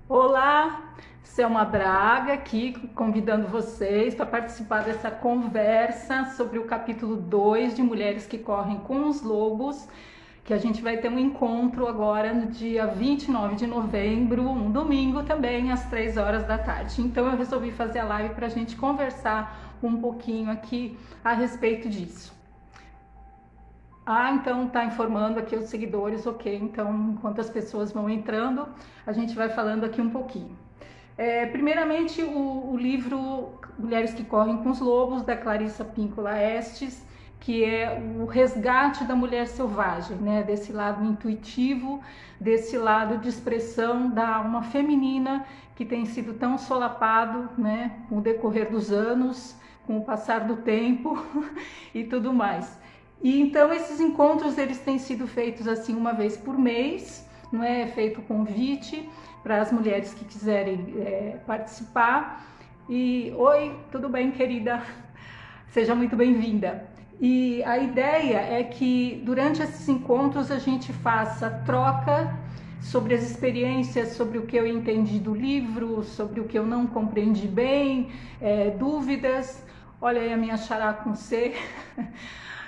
Olá, Selma Braga aqui convidando vocês para participar dessa conversa sobre o capítulo 2 de Mulheres que Correm com os Lobos, que a gente vai ter um encontro agora no dia 29 de novembro, um domingo também, às 3 horas da tarde. Então eu resolvi fazer a live para a gente conversar um pouquinho aqui a respeito disso. Então tá informando aqui os seguidores, ok. Então, enquanto as pessoas vão entrando, a gente vai falando aqui um pouquinho. Primeiramente, o livro Mulheres que Correm com os Lobos, da Clarissa Pinkola Estes, que é o resgate da mulher selvagem, né? Desse lado intuitivo, desse lado de expressão da alma feminina que tem sido tão solapado, né? Com o decorrer dos anos, com o passar do tempo e tudo mais. E então esses encontros eles têm sido feitos assim uma vez por mês, não é feito convite para as mulheres que quiserem participar. E oi, tudo bem, querida? Seja muito bem-vinda. E a ideia é que durante esses encontros a gente faça troca sobre as experiências, sobre o que eu entendi do livro, sobre o que eu não compreendi bem, dúvidas. Olha aí a minha xará com C.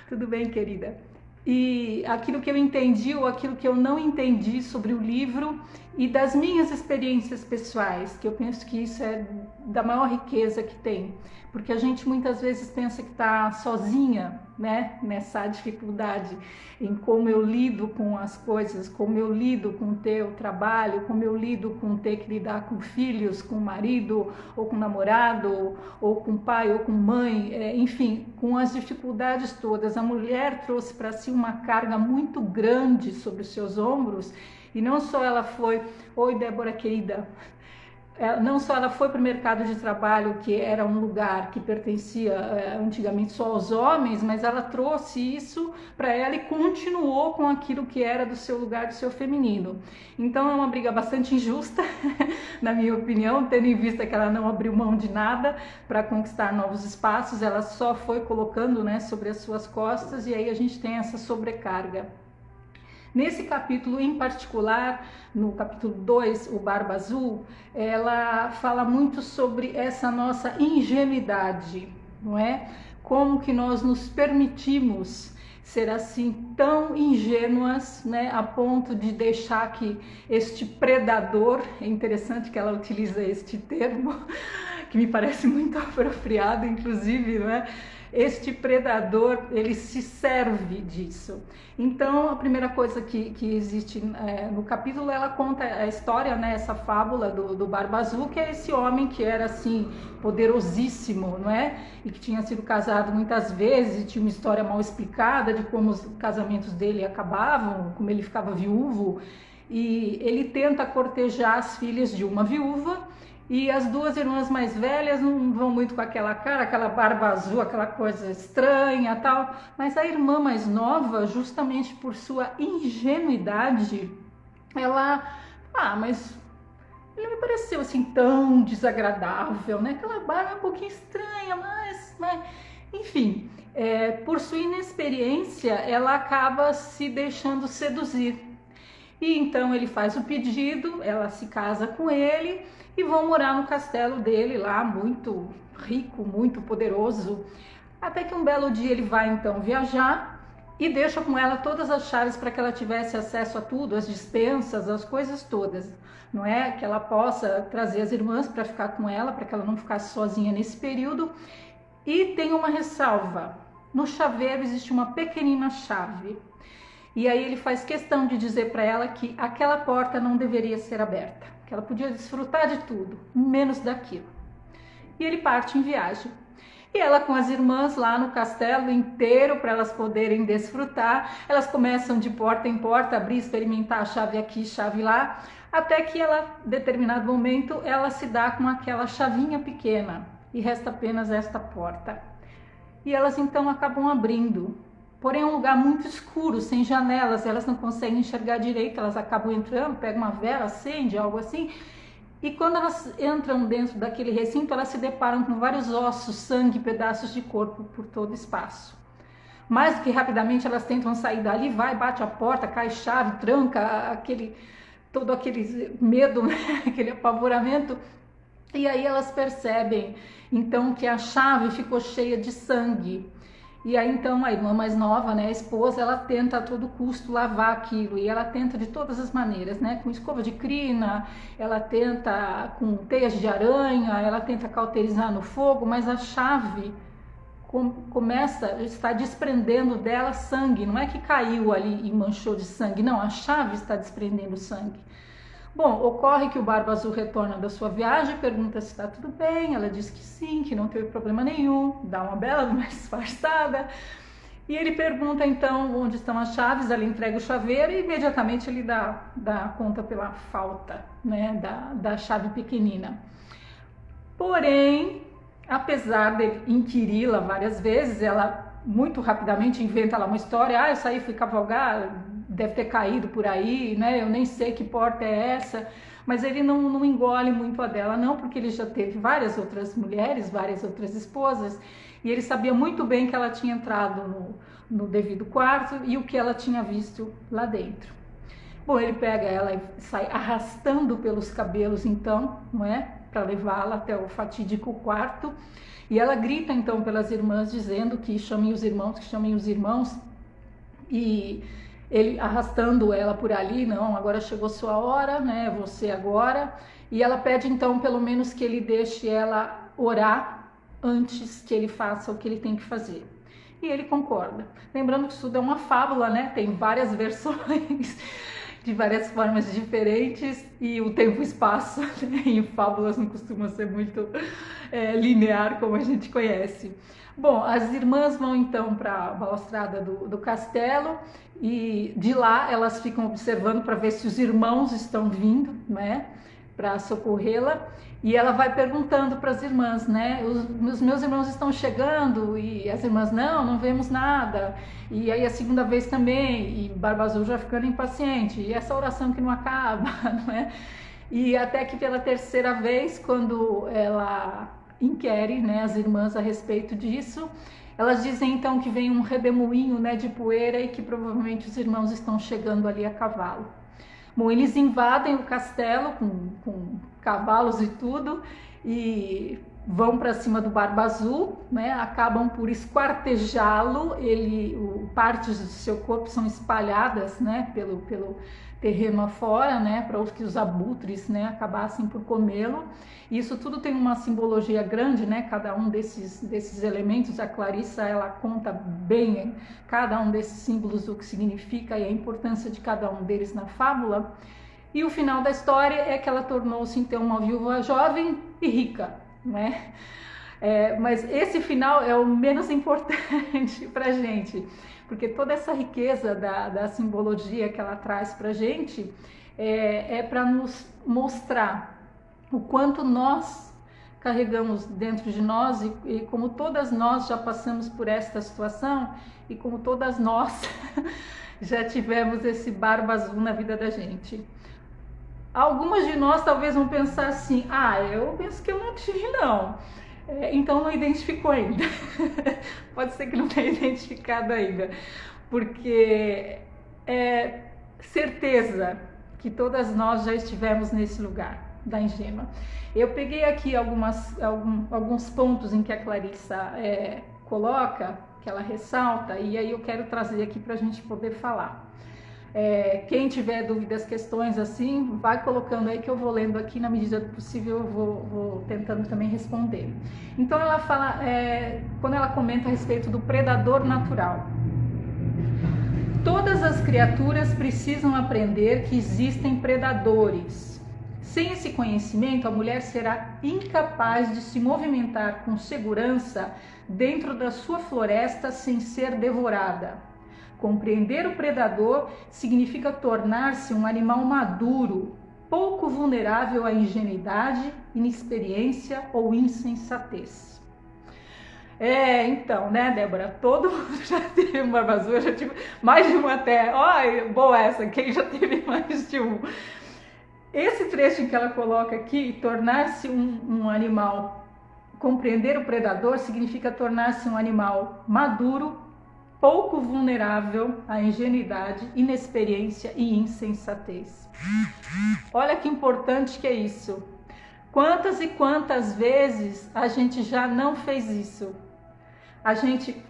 Tudo bem, querida? E aquilo que eu entendi ou aquilo que eu não entendi sobre o livro e das minhas experiências pessoais, que eu penso que isso é da maior riqueza que tem, porque a gente muitas vezes pensa que está sozinha, né, nessa dificuldade em como eu lido com as coisas, como eu lido com ter o trabalho, como eu lido com ter que lidar com filhos, com marido, ou com namorado, ou com pai, ou com mãe, enfim, com as dificuldades todas. A mulher trouxe para si uma carga muito grande sobre os seus ombros, e não só ela foi, oi Débora querida, não só ela foi para o mercado de trabalho, que era um lugar que pertencia antigamente só aos homens, mas ela trouxe isso para ela e continuou com aquilo que era do seu lugar, do seu feminino. Então é uma briga bastante injusta, na minha opinião, tendo em vista que ela não abriu mão de nada para conquistar novos espaços, ela só foi colocando, né, sobre as suas costas, e aí a gente tem essa sobrecarga. Nesse capítulo em particular, no capítulo 2, o Barba Azul, ela fala muito sobre essa nossa ingenuidade, não é? Como que nós nos permitimos ser assim tão ingênuas, né, a ponto de deixar que este predador, é interessante que ela utiliza este termo, que me parece muito apropriado, inclusive, não é? Este predador, ele se serve disso. Então, a primeira coisa que existe no capítulo, ela conta a história, né, essa fábula do Barba Azul, que é esse homem que era assim, poderosíssimo, não é? E que tinha sido casado muitas vezes, e tinha uma história mal explicada de como os casamentos dele acabavam, como ele ficava viúvo, e ele tenta cortejar as filhas de uma viúva, e as duas irmãs mais velhas não vão muito com aquela cara, aquela barba azul, aquela coisa estranha tal. Mas a irmã mais nova, justamente por sua ingenuidade, ela... mas ele me pareceu assim tão desagradável, né? Aquela barba um pouquinho estranha, mas enfim, por sua inexperiência, ela acaba se deixando seduzir. E então ele faz o pedido, ela se casa com ele e vão morar no castelo dele lá, muito rico, muito poderoso. Até que um belo dia ele vai então viajar e deixa com ela todas as chaves para que ela tivesse acesso a tudo, as dispensas, as coisas todas. Não é que ela possa trazer as irmãs para ficar com ela, para que ela não ficasse sozinha nesse período. E tem uma ressalva: no chaveiro existe uma pequenina chave. E aí ele faz questão de dizer para ela que aquela porta não deveria ser aberta, que ela podia desfrutar de tudo, menos daquilo. E ele parte em viagem. E ela com as irmãs lá no castelo inteiro, para elas poderem desfrutar, elas começam de porta em porta, abrir, experimentar a chave aqui, chave lá, até que ela, em determinado momento, ela se dá com aquela chavinha pequena e resta apenas esta porta. E elas então acabam abrindo. Porém é um lugar muito escuro, sem janelas, elas não conseguem enxergar direito, elas acabam entrando, pegam uma vela, acende, algo assim. E quando elas entram dentro daquele recinto, elas se deparam com vários ossos, sangue, pedaços de corpo por todo o espaço. Mais do que rapidamente elas tentam sair dali, vai, bate a porta, cai chave, tranca, todo aquele medo, né? Aquele apavoramento. E aí elas percebem então que a chave ficou cheia de sangue. E aí então a irmã mais nova, né, a esposa, ela tenta a todo custo lavar aquilo, e ela tenta de todas as maneiras, né, com escova de crina, ela tenta com teias de aranha, ela tenta cauterizar no fogo, mas a chave começa, está desprendendo dela sangue. Não é que caiu ali e manchou de sangue, não, a chave está desprendendo sangue. Bom, ocorre que o Barba Azul retorna da sua viagem, pergunta se está tudo bem, ela diz que sim, que não teve problema nenhum, dá uma bela uma disfarçada, e ele pergunta então onde estão as chaves, ela entrega o chaveiro e imediatamente ele dá conta pela falta, né, da chave pequenina. Porém, apesar de inquiri-la várias vezes, ela muito rapidamente inventa lá uma história, eu saí, fui cavalgar, deve ter caído por aí, né? Eu nem sei que porta é essa, mas ele não engole muito a dela, não, porque ele já teve várias outras mulheres, várias outras esposas, e ele sabia muito bem que ela tinha entrado no devido quarto e o que ela tinha visto lá dentro. Bom, ele pega ela e sai arrastando pelos cabelos, então, não é? Para levá-la até o fatídico quarto, e ela grita então pelas irmãs, dizendo que chamem os irmãos, e ele arrastando ela por ali, não, agora chegou sua hora, né, você agora, e ela pede então pelo menos que ele deixe ela orar antes que ele faça o que ele tem que fazer. E ele concorda. Lembrando que isso é uma fábula, né, tem várias versões, de várias formas diferentes, e o tempo e espaço, né, em fábulas não costuma ser muito linear como a gente conhece. Bom, as irmãs vão então para a balaustrada do castelo, e de lá elas ficam observando para ver se os irmãos estão vindo, né, para socorrê-la, e ela vai perguntando para as irmãs, né, os meus irmãos estão chegando, e as irmãs, não vemos nada, e aí a segunda vez também, e Barba Azul já ficando impaciente, e essa oração que não acaba, não é? E até que pela terceira vez, quando ela inquere, né, as irmãs a respeito disso, elas dizem então que vem um redemoinho, né, de poeira e que provavelmente os irmãos estão chegando ali a cavalo. Bom, eles invadem o castelo com cavalos e tudo e vão para cima do Barba Azul, né? Acabam por esquartejá-lo. Partes do seu corpo são espalhadas, né, pelo terreno afora, né, para que os abutres, né, acabassem por comê-lo. Isso tudo tem uma simbologia grande, né, cada um desses elementos. A Clarissa, ela conta bem cada um desses símbolos, o que significa e a importância de cada um deles na fábula. E o final da história é que ela tornou-se então uma viúva jovem e rica, né? Mas esse final é o menos importante para a gente, porque toda essa riqueza da simbologia que ela traz para a gente é para nos mostrar o quanto nós carregamos dentro de nós e como todas nós já passamos por esta situação e como todas nós já tivemos esse Barba Azul na vida da gente. Algumas de nós talvez vão pensar assim, eu penso que eu não tive não. Então não identificou ainda. Pode ser que não tenha identificado ainda, porque é certeza que todas nós já estivemos nesse lugar da ingênua. Eu peguei aqui alguns pontos em que a Clarissa coloca, que ela ressalta, e aí eu quero trazer aqui para a gente poder falar. Quem tiver dúvidas, questões assim, vai colocando aí que eu vou lendo aqui, na medida do possível eu vou tentando também responder. Então ela fala, quando ela comenta a respeito do predador natural. Todas as criaturas precisam aprender que existem predadores. Sem esse conhecimento, a mulher será incapaz de se movimentar com segurança dentro da sua floresta sem ser devorada. Compreender o predador significa tornar-se um animal maduro, pouco vulnerável à ingenuidade, inexperiência ou insensatez. Então, né, Débora? Todo mundo já teve um Barba Azul, eu já tive mais de um até. Boa essa, quem já teve mais de um? Esse trecho em que ela coloca aqui, tornar-se um animal, compreender o predador significa tornar-se um animal maduro, pouco vulnerável à ingenuidade, inexperiência e insensatez. Olha que importante que é isso. Quantas e quantas vezes a gente já não fez isso? A gente,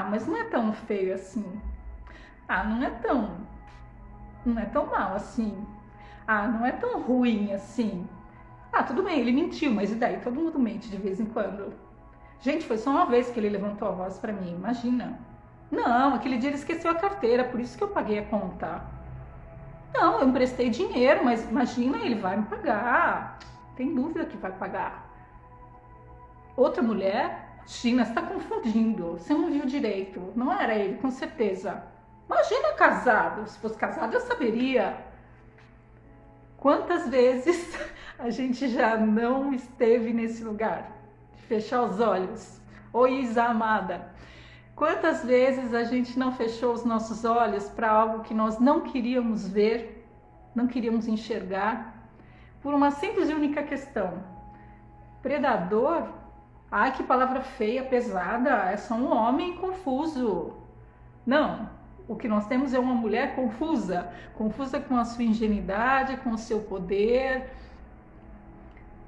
mas não é tão feio assim. Não é tão mal assim. Não é tão ruim assim. Tudo bem, ele mentiu, mas e daí? Todo mundo mente de vez em quando. Gente, foi só uma vez que ele levantou a voz pra mim, imagina. Não, aquele dia ele esqueceu a carteira, por isso que eu paguei a conta. Não, eu emprestei dinheiro, mas imagina, ele vai me pagar. Tem dúvida que vai pagar. Outra mulher, China, você está confundindo. Você não viu direito. Não era ele, com certeza. Imagina casado. Se fosse casado, eu saberia. Quantas vezes a gente já não esteve nesse lugar? De fechar os olhos. Ô Isa amada. Quantas vezes a gente não fechou os nossos olhos para algo que nós não queríamos ver, não queríamos enxergar, por uma simples e única questão. Predador? Ai, que palavra feia, pesada, é só um homem confuso. Não, o que nós temos é uma mulher confusa, confusa com a sua ingenuidade, com o seu poder.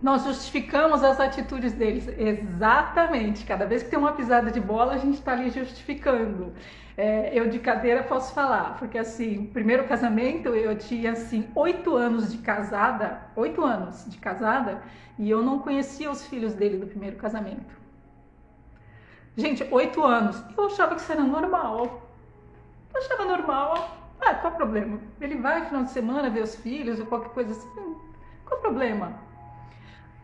Nós justificamos as atitudes deles, exatamente. Cada vez que tem uma pisada de bola, a gente está ali justificando. Eu de cadeira posso falar, porque assim, primeiro casamento eu tinha assim 8 anos de casada, e eu não conhecia os filhos dele do primeiro casamento. Gente, 8 anos, eu achava que isso era normal. Qual o problema? Ele vai no final de semana ver os filhos ou qualquer coisa assim, qual o problema?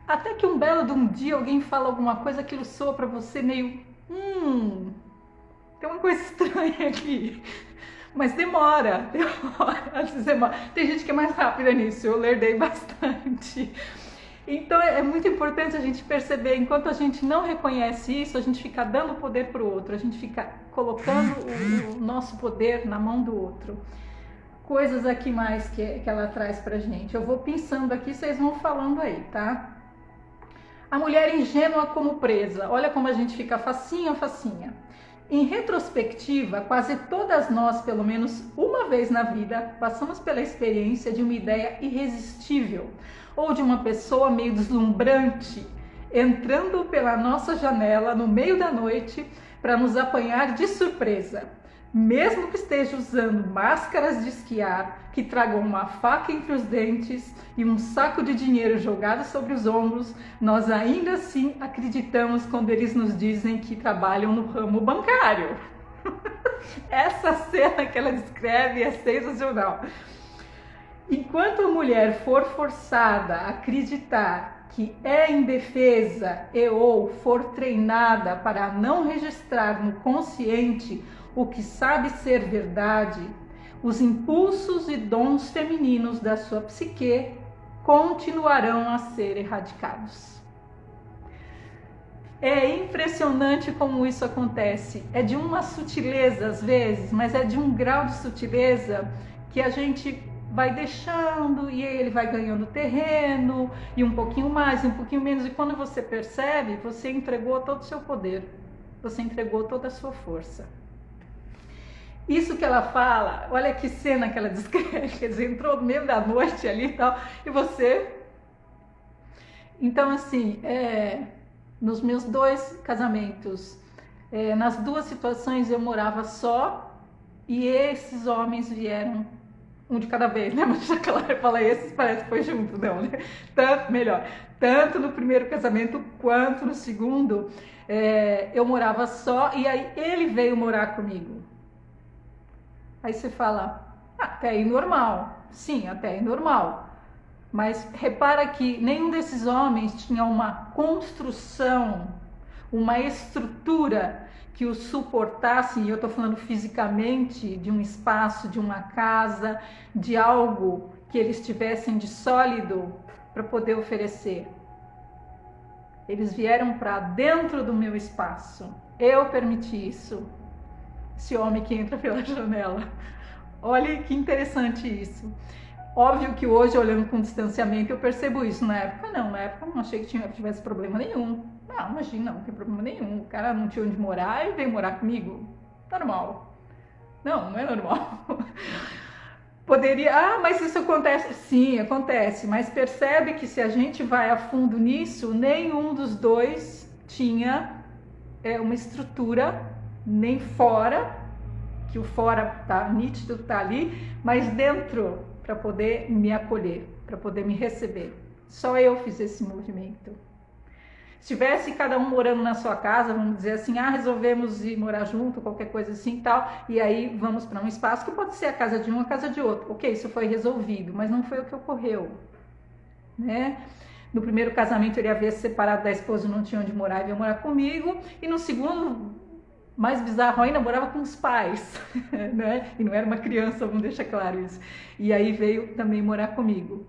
Até que um belo de um dia alguém fala alguma coisa, aquilo soa pra você meio... tem uma coisa estranha aqui. Mas demora. Tem gente que é mais rápida nisso, eu lerdei bastante. Então é muito importante a gente perceber, enquanto a gente não reconhece isso, a gente fica dando poder pro outro, a gente fica colocando o nosso poder na mão do outro. Coisas aqui mais que ela traz pra gente. Eu vou pensando aqui, vocês vão falando aí, tá? A mulher ingênua como presa. Olha como a gente fica facinha. Em retrospectiva, quase todas nós, pelo menos uma vez na vida, passamos pela experiência de uma ideia irresistível ou de uma pessoa meio deslumbrante entrando pela nossa janela no meio da noite para nos apanhar de surpresa. Mesmo que esteja usando máscaras de esquiar, que tragam uma faca entre os dentes e um saco de dinheiro jogado sobre os ombros, nós ainda assim acreditamos quando eles nos dizem que trabalham no ramo bancário. Essa cena que ela descreve é sensacional. Enquanto a mulher for forçada a acreditar que é indefesa ou for treinada para não registrar no consciente o que sabe ser verdade, os impulsos e dons femininos da sua psique continuarão a ser erradicados. É impressionante como isso acontece. É de uma sutileza às vezes, mas é de um grau de sutileza que a gente vai deixando e ele vai ganhando terreno e um pouquinho mais, um pouquinho menos, e quando você percebe, você entregou todo o seu poder, você entregou toda a sua força. Isso que ela fala, olha que cena que ela descreve, quer dizer, entrou no meio da noite ali e tal, e você... Então, assim, nos meus 2 casamentos, nas 2 situações eu morava só e esses homens vieram, um de cada vez, né? Mas já que ela fala esses, parece que foi junto, não, né? Tanto no primeiro casamento quanto no segundo, eu morava só e aí ele veio morar comigo. Aí você fala, até aí normal. Sim, até aí normal. Mas repara que nenhum desses homens tinha uma construção, uma estrutura que os suportasse, e eu estou falando fisicamente, de um espaço, de uma casa, de algo que eles tivessem de sólido para poder oferecer. Eles vieram para dentro do meu espaço. Eu permiti isso. Esse homem que entra pela janela. Olha que interessante isso. Óbvio que hoje, olhando com distanciamento, eu percebo isso. Na época não não achei que tivesse problema nenhum. Não, imagina, não tem problema nenhum. O cara não tinha onde morar e veio morar comigo. normal. Não, não é normal. Poderia, mas isso acontece. Sim, acontece, mas percebe que se a gente vai a fundo nisso, nenhum dos dois tinha uma estrutura, nem fora, que o fora tá nítido, tá ali, mas dentro, para poder me acolher, para poder me receber. Só eu fiz esse movimento. Se tivesse cada um morando na sua casa, vamos dizer assim, resolvemos ir morar junto, qualquer coisa assim e tal, e aí vamos para um espaço que pode ser a casa de um, a casa de outro. Ok, isso foi resolvido, mas não foi o que ocorreu, né? No primeiro casamento ele havia se separado da esposa, não tinha onde morar e veio morar comigo, e no segundo, mais bizarro ainda, morava com os pais, né? E não era uma criança, vamos deixar claro isso. E aí veio também morar comigo.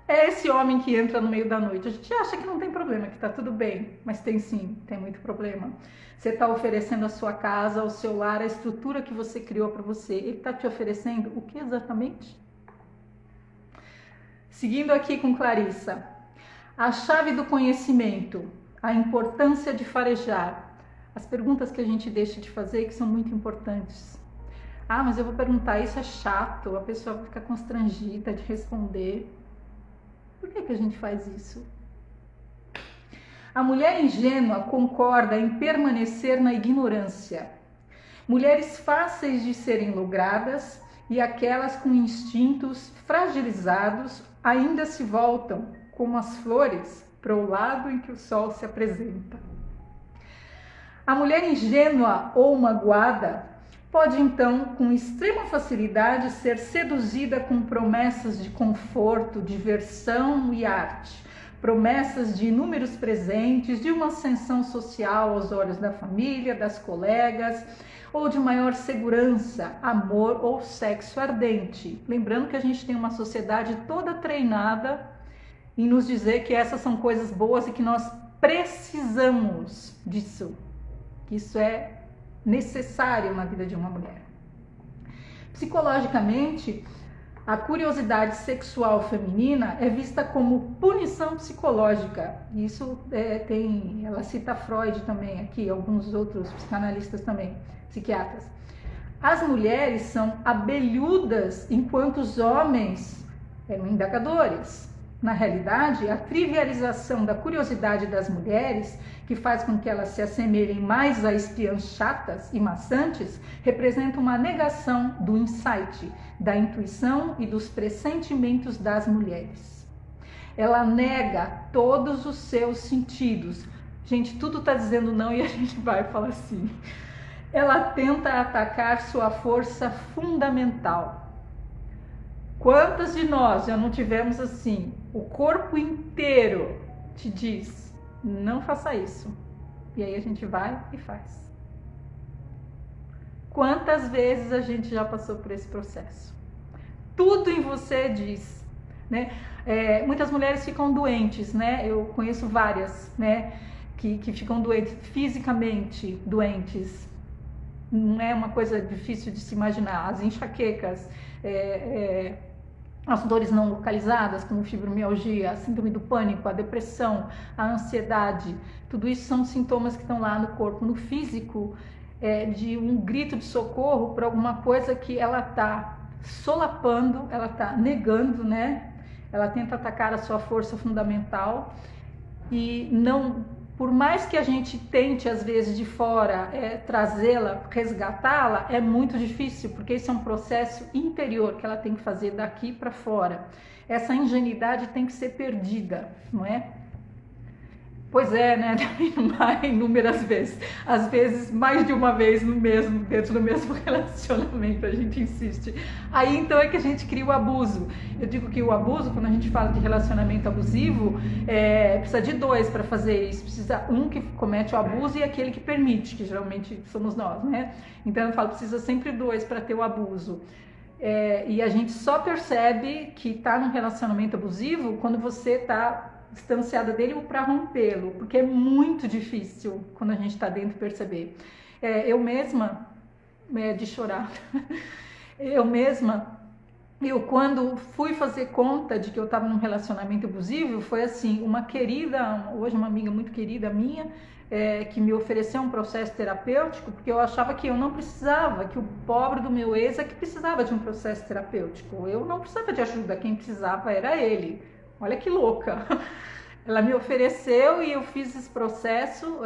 É esse homem que entra no meio da noite. A gente acha que não tem problema, que tá tudo bem, mas tem sim, tem muito problema. Você está oferecendo a sua casa, o seu lar, a estrutura que você criou para você. Ele está te oferecendo o que exatamente? Seguindo aqui com Clarissa. A chave do conhecimento, a importância de farejar. As perguntas que a gente deixa de fazer que são muito importantes. Mas eu vou perguntar, isso é chato, a pessoa vai ficar constrangida de responder. Por que a gente faz isso? A mulher ingênua concorda em permanecer na ignorância. Mulheres fáceis de serem logradas e aquelas com instintos fragilizados ainda se voltam, como as flores, para o lado em que o sol se apresenta. A mulher ingênua ou magoada pode então, com extrema facilidade, ser seduzida com promessas de conforto, diversão e arte, promessas de inúmeros presentes, de uma ascensão social aos olhos da família, das colegas, ou de maior segurança, amor ou sexo ardente. Lembrando que a gente tem uma sociedade toda treinada em nos dizer que essas são coisas boas e que nós precisamos disso, que isso é necessário na vida de uma mulher. Psicologicamente, a curiosidade sexual feminina é vista como punição psicológica. Isso ela cita Freud também aqui, alguns outros psicanalistas também, psiquiatras. As mulheres são abelhudas enquanto os homens eram indagadores. Na realidade, a trivialização da curiosidade das mulheres, que faz com que elas se assemelhem mais a espiãs chatas e maçantes, representa uma negação do insight, da intuição e dos pressentimentos das mulheres. Ela nega todos os seus sentidos. Gente, tudo está dizendo não e a gente vai falar sim. Ela tenta atacar sua força fundamental. Quantas de nós já não tivemos assim? O corpo inteiro te diz, não faça isso. E aí a gente vai e faz. Quantas vezes a gente já passou por esse processo? Tudo em você diz, né? Muitas mulheres ficam doentes, né? Eu conheço várias, né? Que ficam doentes, fisicamente doentes. Não é uma coisa difícil de se imaginar. As enxaquecas, as dores não localizadas, como fibromialgia, a síndrome do pânico, a depressão, a ansiedade, tudo isso são sintomas que estão lá no corpo. No físico, de um grito de socorro por alguma coisa que ela está solapando, ela está negando, né? Ela tenta atacar a sua força fundamental e não, por mais que a gente tente às vezes de fora trazê-la, resgatá-la, é muito difícil, porque isso é um processo interior que ela tem que fazer daqui para fora. Essa ingenuidade tem que ser perdida, não é? Pois é, né? Inúmeras vezes, às vezes mais de uma vez dentro do mesmo relacionamento, a gente insiste. Aí então é que a gente cria o abuso. Eu digo que o abuso, quando a gente fala de relacionamento abusivo, precisa de dois para fazer isso. Precisa um que comete o abuso e aquele que permite, que geralmente somos nós, né? Então eu falo, precisa sempre dois para ter o abuso. E a gente só percebe que está num relacionamento abusivo quando você está distanciada dele ou para rompê-lo, porque é muito difícil quando a gente está dentro perceber. Eu mesma, de chorar, eu mesma eu quando fui fazer conta de que eu estava num relacionamento abusivo, foi assim, uma querida, hoje uma amiga muito querida minha, que me ofereceu um processo terapêutico, porque eu achava que eu não precisava, que o pobre do meu ex é que precisava de um processo terapêutico. Eu não precisava de ajuda, quem precisava era ele. Olha que louca. Ela me ofereceu e eu fiz esse processo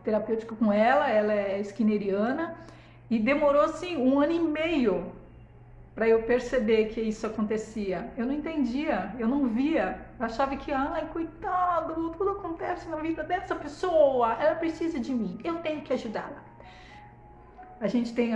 terapêutico com ela é skinneriana, e demorou assim 1 ano e meio para eu perceber que isso acontecia. Eu não entendia, eu não via. Eu achava que, ai, coitado, tudo acontece na vida dessa pessoa, ela precisa de mim, eu tenho que ajudá-la. A gente tem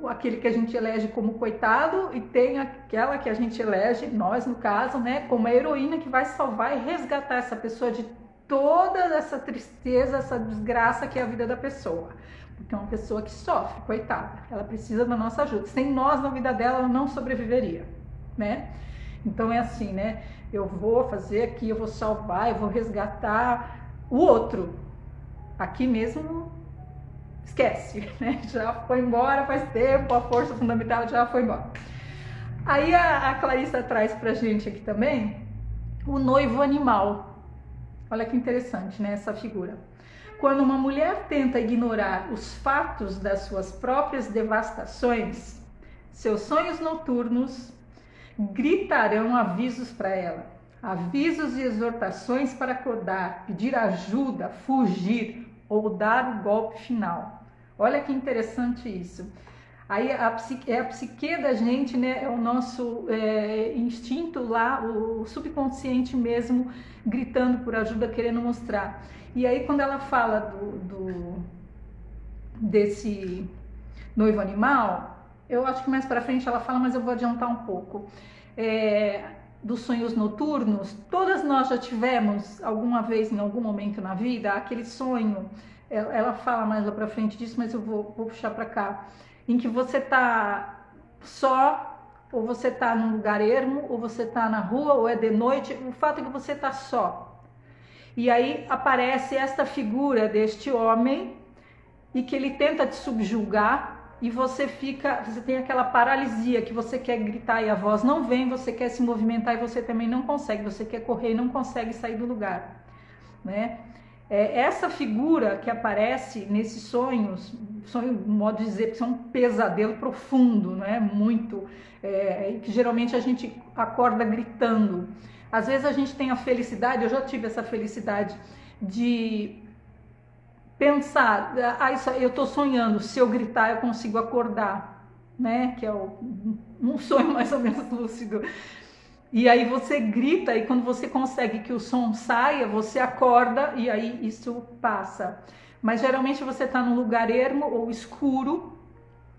aquele que a gente elege como coitado e tem aquela que a gente elege, nós no caso, né, como a heroína que vai salvar e resgatar essa pessoa de toda essa tristeza, essa desgraça que é a vida da pessoa. Porque é uma pessoa que sofre, coitada, ela precisa da nossa ajuda. Sem nós na vida dela, ela não sobreviveria, né? Então é assim, né? Eu vou fazer aqui, eu vou salvar, eu vou resgatar o outro. Aqui mesmo, esquece, né? Já foi embora faz tempo, a força fundamental já foi embora. Aí a Clarissa traz pra gente aqui também o noivo animal. Olha que interessante, né? Essa figura. Quando uma mulher tenta ignorar os fatos das suas próprias devastações, seus sonhos noturnos gritarão avisos para ela, avisos e exortações para acordar, pedir ajuda, fugir ou dar o golpe final. Olha que interessante isso. Aí a psique da gente, né? É o nosso instinto lá, o subconsciente mesmo, gritando por ajuda, querendo mostrar. E aí quando ela fala desse noivo animal, eu acho que mais para frente ela fala, mas eu vou adiantar um pouco. Dos sonhos noturnos, todas nós já tivemos alguma vez, em algum momento na vida, aquele sonho, ela fala mais lá para frente disso, mas eu vou puxar para cá, em que você tá só, ou você tá num lugar ermo, ou você tá na rua, ou é de noite, o fato é que você tá só. E aí aparece esta figura deste homem e que ele tenta te subjugar e você tem aquela paralisia que você quer gritar e a voz não vem, você quer se movimentar e você também não consegue, você quer correr e não consegue sair do lugar, né? Essa figura que aparece nesses sonhos, sonho, modo de dizer, que é um pesadelo profundo, né? Muito, que geralmente a gente acorda gritando. Às vezes a gente tem a felicidade, eu já tive essa felicidade de pensar, eu estou sonhando, se eu gritar eu consigo acordar, né? Que é um sonho mais ou menos lúcido. E aí você grita e quando você consegue que o som saia, você acorda e aí isso passa. Mas geralmente você está num lugar ermo ou escuro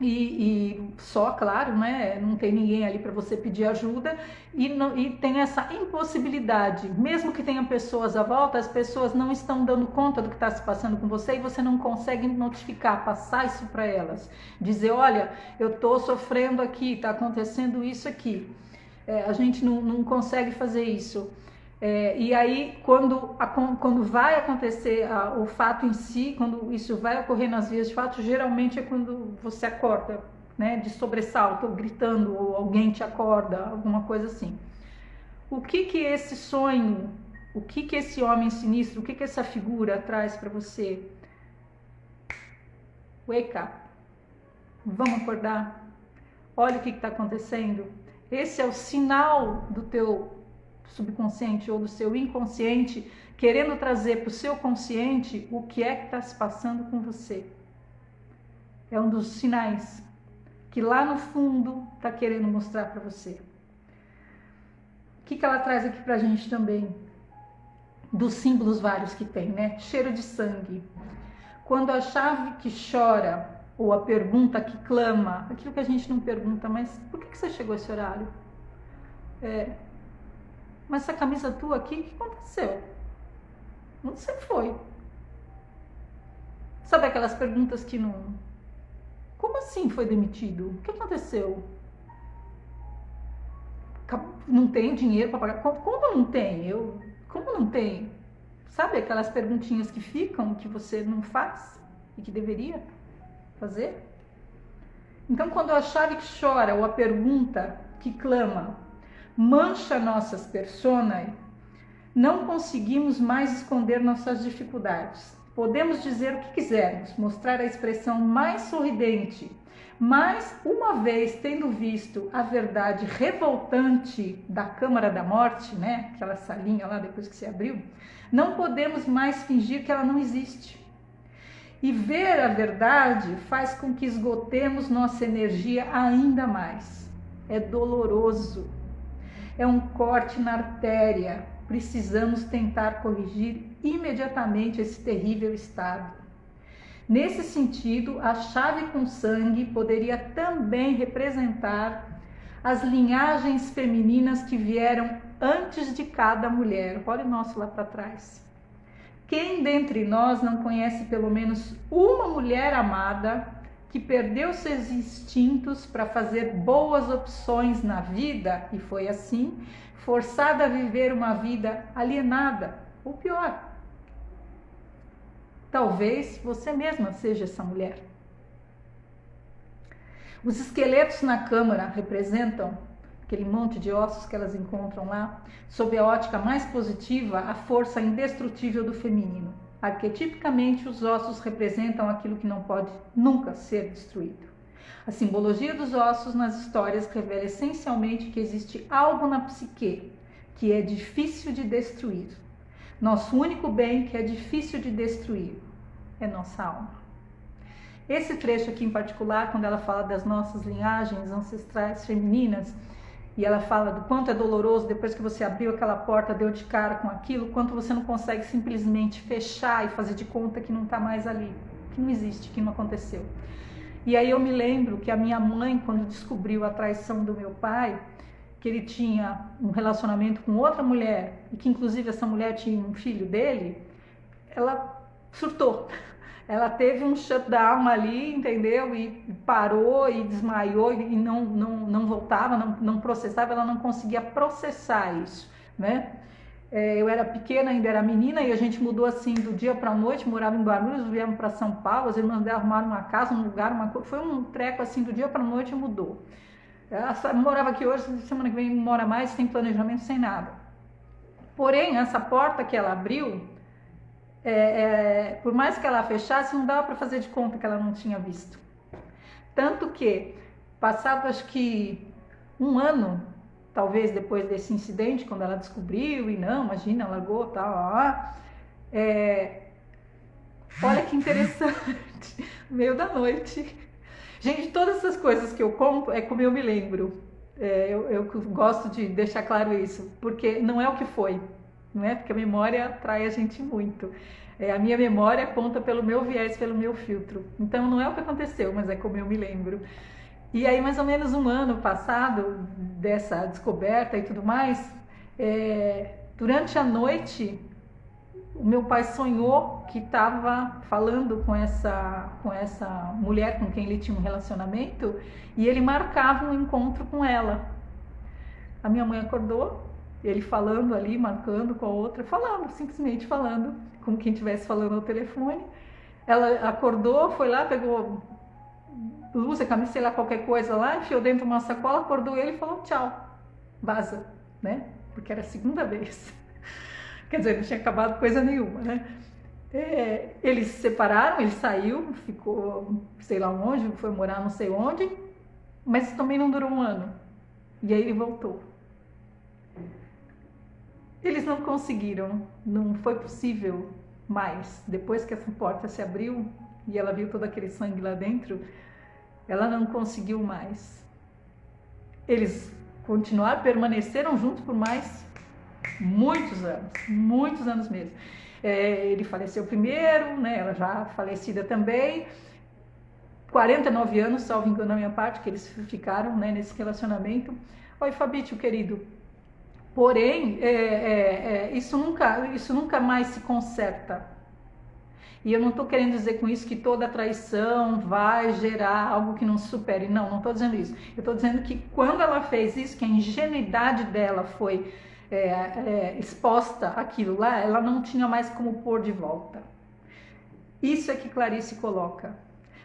e só, claro, né? Não tem ninguém ali para você pedir ajuda e tem essa impossibilidade. Mesmo que tenha pessoas à volta, as pessoas não estão dando conta do que está se passando com você e você não consegue notificar, passar isso para elas. Dizer, olha, eu estou sofrendo aqui, está acontecendo isso aqui. A gente não consegue fazer isso. E aí, quando vai acontecer o fato em si, quando isso vai ocorrer nas vias de fato, geralmente é quando você acorda, né, de sobressalto, ou gritando, ou alguém te acorda, alguma coisa assim. O que esse sonho, o que esse homem sinistro, o que essa figura traz para você? Wake up. Vamos acordar? Olha o que está acontecendo. Esse é o sinal do teu subconsciente ou do seu inconsciente querendo trazer para o seu consciente o que é que está se passando com você. É um dos sinais que lá no fundo está querendo mostrar para você. O que ela traz aqui para a gente também? Dos símbolos vários que tem, né? Cheiro de sangue. Quando a chave que chora ou a pergunta que clama, aquilo que a gente não pergunta, mas por que você chegou a esse horário? Mas essa camisa tua aqui, o que aconteceu? Onde você foi? Sabe aquelas perguntas que não... Como assim foi demitido? O que aconteceu? Não tem dinheiro para pagar? Como não tem? Como não tem? Sabe aquelas perguntinhas que ficam, que você não faz e que deveria fazer? Então, quando a chave que chora ou a pergunta que clama: mancha nossas personas, não conseguimos mais esconder nossas dificuldades. Podemos dizer o que quisermos, mostrar a expressão mais sorridente, mas uma vez tendo visto a verdade revoltante da Câmara da Morte, né, aquela salinha lá depois que se abriu, não podemos mais fingir que ela não existe. E ver a verdade faz com que esgotemos nossa energia ainda mais. É doloroso, é um corte na artéria. Precisamos tentar corrigir imediatamente esse terrível estado. Nesse sentido, a chave com sangue poderia também representar as linhagens femininas que vieram antes de cada mulher. Olha o nosso lá para trás. Quem dentre nós não conhece pelo menos uma mulher amada que perdeu seus instintos para fazer boas opções na vida e foi assim, forçada a viver uma vida alienada, ou pior, talvez você mesma seja essa mulher. Os esqueletos na câmara representam aquele monte de ossos que elas encontram lá, sob a ótica mais positiva, a força indestrutível do feminino. Arquetipicamente, os ossos representam aquilo que não pode nunca ser destruído. A simbologia dos ossos nas histórias revela essencialmente que existe algo na psique que é difícil de destruir. Nosso único bem que é difícil de destruir é nossa alma. Esse trecho aqui em particular, quando ela fala das nossas linhagens ancestrais femininas, e ela fala do quanto é doloroso depois que você abriu aquela porta, deu de cara com aquilo, quanto você não consegue simplesmente fechar e fazer de conta que não está mais ali, que não existe, que não aconteceu. E aí eu me lembro que a minha mãe, quando descobriu a traição do meu pai, que ele tinha um relacionamento com outra mulher, e que inclusive essa mulher tinha um filho dele, ela surtou. Ela teve um shutdown ali, entendeu? E parou e desmaiou e não voltava, não processava, ela não conseguia processar isso, né? Eu era pequena, ainda era menina, e a gente mudou assim do dia para a noite, morava em Guarulhos, viemos para São Paulo, as irmãs dela arrumaram uma casa, um lugar, foi um treco assim, do dia para a noite mudou. Ela morava aqui hoje, semana que vem mora mais, sem planejamento, sem nada. Porém, essa porta que ela abriu, por mais que ela fechasse, não dava para fazer de conta que ela não tinha visto. Tanto que, passado acho que um ano, talvez depois desse incidente, quando ela descobriu e não, imagina, largou, tal, olha que interessante, meio da noite. Gente, todas essas coisas que eu conto é como eu me lembro. Eu gosto de deixar claro isso, porque não é o que foi, não é? Porque a memória atrai a gente muito. A minha memória conta pelo meu viés, pelo meu filtro. Então não é o que aconteceu, mas é como eu me lembro. E aí, mais ou menos um ano passado dessa descoberta e tudo mais, durante a noite, o meu pai sonhou que estava falando com essa mulher com quem ele tinha um relacionamento e ele marcava um encontro com ela. A minha mãe acordou, ele falando ali, marcando com a outra, falando, simplesmente falando, como quem estivesse falando ao telefone. Ela acordou, foi lá, pegou blusa, camisa, sei lá, qualquer coisa lá, enfiou dentro de uma sacola, acordou ele e falou tchau, vaza, né? Porque era a segunda vez. Quer dizer, não tinha acabado coisa nenhuma, né? Eles se separaram, ele saiu, ficou sei lá onde, foi morar não sei onde, mas também não durou um ano. E aí ele voltou. Eles não conseguiram, não foi possível mais. Depois que essa porta se abriu e ela viu todo aquele sangue lá dentro, ela não conseguiu mais. Eles continuaram, permaneceram juntos por mais muitos anos mesmo. Ele faleceu primeiro, né, ela já falecida também, 49 anos, salvo engano da minha parte, que eles ficaram, né, nesse relacionamento. Oi, Fabício, querido. Porém, isso nunca mais se conserta. E eu não estou querendo dizer com isso que toda traição vai gerar algo que não se supere. Não estou dizendo isso. Eu estou dizendo que quando ela fez isso, que a ingenuidade dela foi exposta àquilo lá, ela não tinha mais como pôr de volta. Isso é que Clarice coloca.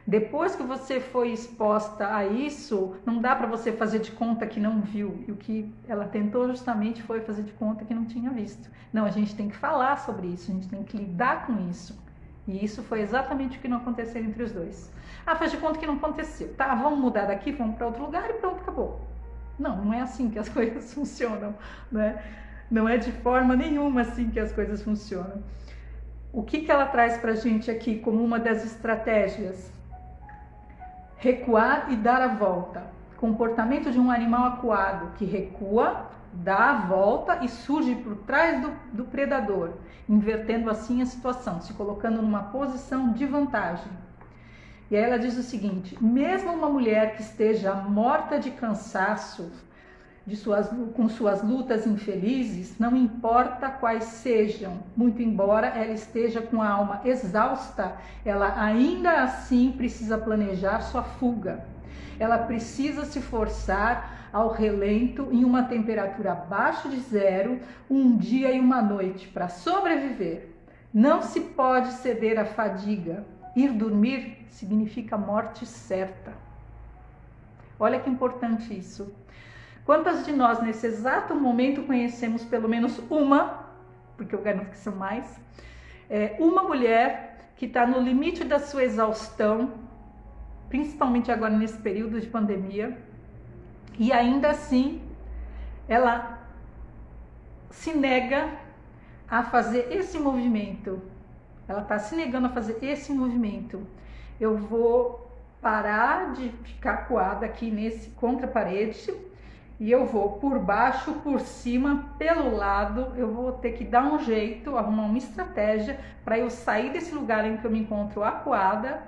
Depois que você foi exposta a isso, não dá para você fazer de conta que não viu. E o que ela tentou justamente foi fazer de conta que não tinha visto. Não, a gente tem que falar sobre isso, a gente tem que lidar com isso. E isso foi exatamente o que não aconteceu entre os dois. Ah, faz de conta que não aconteceu. Tá, vamos mudar daqui, vamos para outro lugar e pronto, acabou. Não, não é assim que as coisas funcionam, né? Não é de forma nenhuma assim que as coisas funcionam. O que ela traz para a gente aqui como uma das estratégias? Recuar e dar a volta. Comportamento de um animal acuado que recua, dá a volta e surge por trás do predador, invertendo assim a situação, se colocando numa posição de vantagem. E aí ela diz o seguinte: mesmo uma mulher que esteja morta de cansaço com suas lutas infelizes, não importa quais sejam, muito embora ela esteja com a alma exausta, ela ainda assim precisa planejar sua fuga. Ela precisa se forçar ao relento em uma temperatura abaixo de zero, um dia e uma noite, para sobreviver. Não se pode ceder à fadiga. Ir dormir significa morte certa. Olha que importante isso. Quantas de nós nesse exato momento conhecemos pelo menos uma, porque eu garanto que são mais, uma mulher que está no limite da sua exaustão, principalmente agora nesse período de pandemia, e ainda assim ela se nega a fazer esse movimento. Ela está se negando a fazer esse movimento. Eu vou parar de ficar acuada aqui contra a parede e eu vou por baixo, por cima, pelo lado. Eu vou ter que dar um jeito, arrumar uma estratégia para eu sair desse lugar em que eu me encontro acuada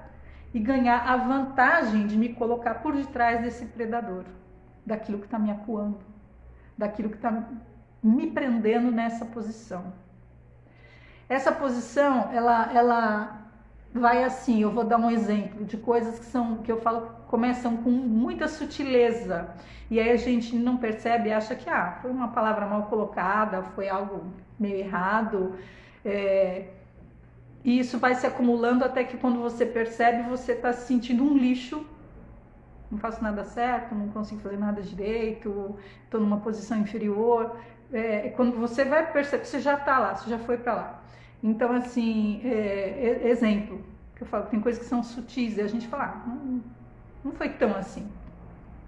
e ganhar a vantagem de me colocar por detrás desse predador, daquilo que está me acuando, daquilo que está me prendendo nessa posição. Essa posição, ela vai assim, eu vou dar um exemplo de coisas que eu falo, começam com muita sutileza, e aí a gente não percebe, acha que foi uma palavra mal colocada, foi algo meio errado, e isso vai se acumulando até que quando você percebe, você está se sentindo um lixo, não faço nada certo, não consigo fazer nada direito, estou numa posição inferior. Quando você vai perceber, você já está lá, você já foi para lá. Então, assim, exemplo, que eu falo, tem coisas que são sutis, e a gente fala, não foi tão assim.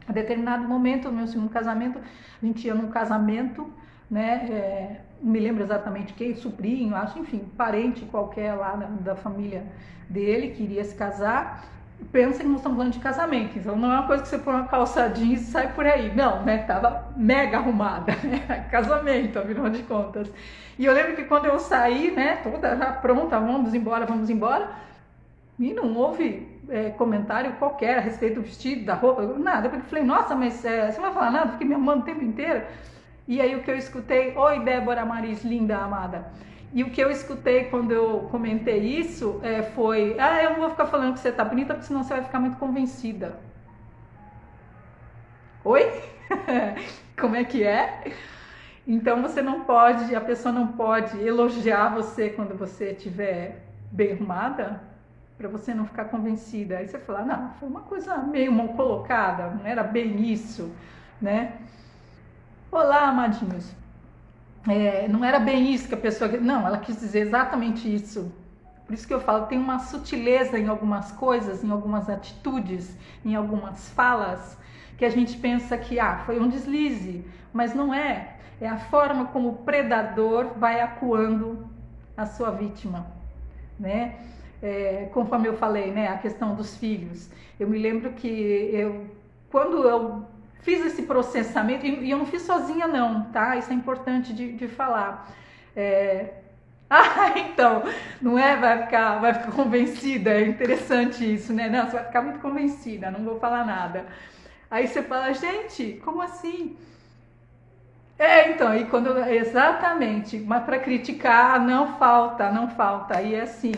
A determinado momento, no meu segundo casamento, a gente ia num casamento, né, não me lembro exatamente quem, sobrinho, acho, enfim, parente qualquer lá da família dele, que iria se casar. Pensa que nós estamos falando de casamento, então não é uma coisa que você põe uma calça jeans e sai por aí, não, né, tava mega arrumada, casamento, afinal de contas. E eu lembro que quando eu saí, né, toda já pronta, vamos embora, e não houve comentário qualquer a respeito do vestido, da roupa, nada, porque eu falei, nossa, mas você não vai falar nada, fiquei me arrumando o tempo inteiro. E aí o que eu escutei, oi Débora Maris, linda, amada. E o que eu escutei quando eu comentei isso foi, eu não vou ficar falando que você tá bonita, porque senão você vai ficar muito convencida. Oi? Como é que é? Então a pessoa não pode elogiar você quando você estiver bem arrumada, para você não ficar convencida. Aí você fala, não, foi uma coisa meio mal colocada, não era bem isso, né? Olá, amadinhos. Não era bem isso que a pessoa... Não, ela quis dizer exatamente isso. Por isso que eu falo, tem uma sutileza em algumas coisas, em algumas atitudes, em algumas falas, que a gente pensa que foi um deslize, mas não é. É a forma como o predador vai acuando a sua vítima, né? Conforme eu falei, né, a questão dos filhos. Eu me lembro que quando eu fiz esse processamento, e eu não fiz sozinha não, tá? Isso é importante de falar. Então, não vai ficar convencida, é interessante isso, né? Não, você vai ficar muito convencida, não vou falar nada. Aí você fala, gente, como assim? Então, e exatamente, mas para criticar não falta, aí é assim,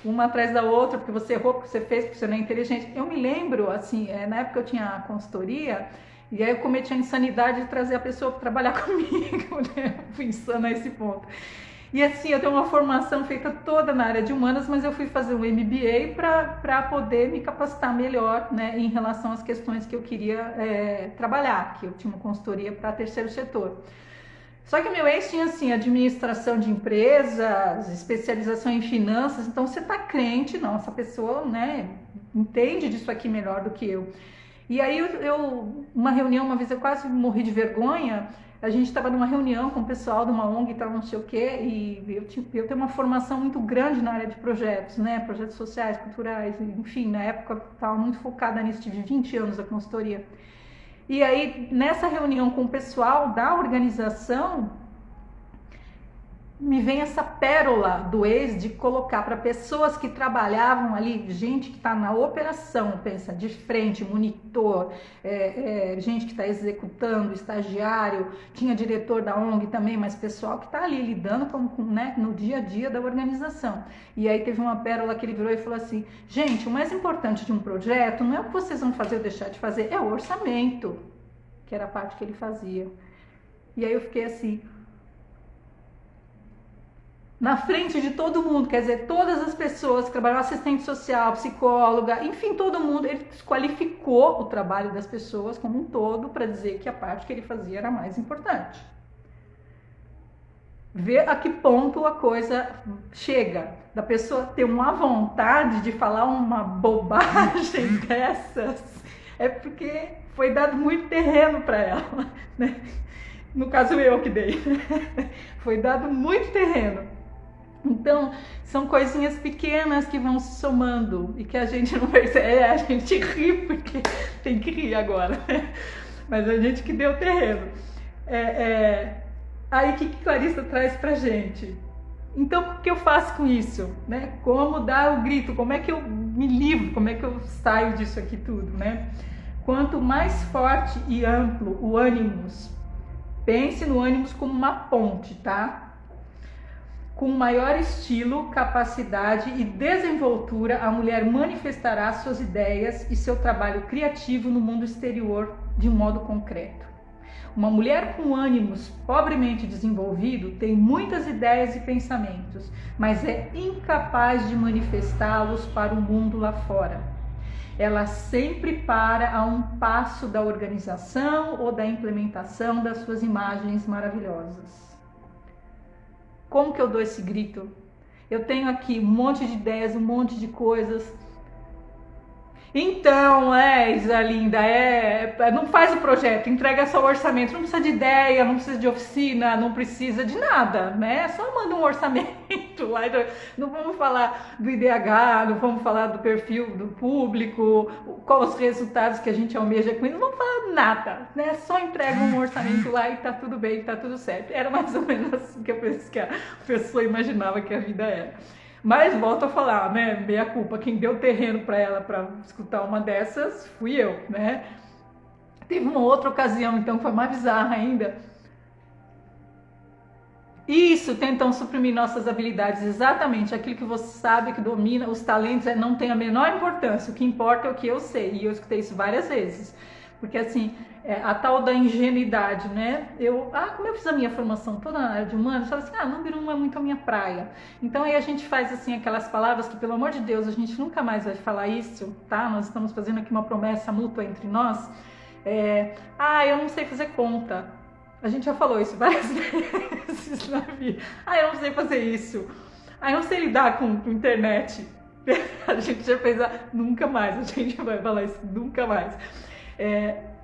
uma atrás da outra, porque você errou, porque você fez, porque você não é inteligente. Eu me lembro, assim, na época eu tinha consultoria, e aí eu cometi a insanidade de trazer a pessoa para trabalhar comigo, né? Fui insana a esse ponto. E assim, eu tenho uma formação feita toda na área de humanas, mas eu fui fazer um MBA para poder me capacitar melhor, né, em relação às questões que eu queria trabalhar, que eu tinha uma consultoria para terceiro setor. Só que o meu ex tinha assim, administração de empresas, especialização em finanças, então você tá crente, não, essa pessoa, né, entende disso aqui melhor do que eu. E aí uma reunião, uma vez eu quase morri de vergonha. A gente estava numa reunião com o pessoal de uma ONG e tal, não sei o quê, e eu tenho uma formação muito grande na área de projetos, né, projetos sociais, culturais, enfim, na época estava muito focada nisso, tive 20 anos da consultoria. E aí, nessa reunião com o pessoal da organização, me vem essa pérola do ex de colocar para pessoas que trabalhavam ali, gente que está na operação, pensa, de frente, monitor, gente que está executando, estagiário, tinha diretor da ONG também, mas pessoal que está ali lidando né, no dia a dia da organização. E aí teve uma pérola que ele virou e falou assim, gente, o mais importante de um projeto não é o que vocês vão fazer ou deixar de fazer, é o orçamento, que era a parte que ele fazia. E aí eu fiquei assim, na frente de todo mundo, quer dizer, todas as pessoas que trabalham, assistente social, psicóloga, enfim, todo mundo, ele desqualificou o trabalho das pessoas como um todo para dizer que a parte que ele fazia era mais importante. Ver a que ponto a coisa chega, da pessoa ter uma vontade de falar uma bobagem dessas, é porque foi dado muito terreno para ela, né? No caso eu que dei, foi dado muito terreno. Então, são coisinhas pequenas que vão se somando e que a gente não percebe, a gente ri porque tem que rir agora, né? Mas a gente que deu terreno. Aí o que Clarissa traz pra gente? Então, o que eu faço com isso? Né? Como dar o grito? Como é que eu me livro? Como é que eu saio disso aqui tudo? Né? Quanto mais forte e amplo o ânimos, pense no ânimos como uma ponte, tá? Com maior estilo, capacidade e desenvoltura, a mulher manifestará suas ideias e seu trabalho criativo no mundo exterior de um modo concreto. Uma mulher com ânimos pobremente desenvolvido tem muitas ideias e pensamentos, mas é incapaz de manifestá-los para o mundo lá fora. Ela sempre para a um passo da organização ou da implementação das suas imagens maravilhosas. Como que eu dou esse grito? Eu tenho aqui um monte de ideias, um monte de coisas. Então, Isa linda, não faz o projeto, entrega só o orçamento, não precisa de ideia, não precisa de oficina, não precisa de nada, né? Só manda um orçamento lá, não vamos falar do IDH, não vamos falar do perfil do público, quais os resultados que a gente almeja com isso, não vamos falar nada, né? Só entrega um orçamento lá e tá tudo bem, tá tudo certo. Era mais ou menos assim que eu pensei que a pessoa imaginava que a vida era. Mas volto a falar, né, meia culpa, quem deu terreno para ela para escutar uma dessas fui eu, né. Teve uma outra ocasião, então, que foi mais bizarra ainda. Isso, tentam suprimir nossas habilidades, exatamente, aquilo que você sabe, que domina, os talentos não tem a menor importância, o que importa é o que eu sei, e eu escutei isso várias vezes, porque assim, a tal da ingenuidade, né? Como eu fiz a minha formação toda na área de humanos, eu falei assim, número 1 é muito a minha praia. Então aí a gente faz assim aquelas palavras que, pelo amor de Deus, a gente nunca mais vai falar isso, tá? Nós estamos fazendo aqui uma promessa mútua entre nós. Eu não sei fazer conta. A gente já falou isso várias vezes na vida. Eu não sei fazer isso. Eu não sei lidar com internet. A gente já fez nunca mais, a gente vai falar isso nunca mais.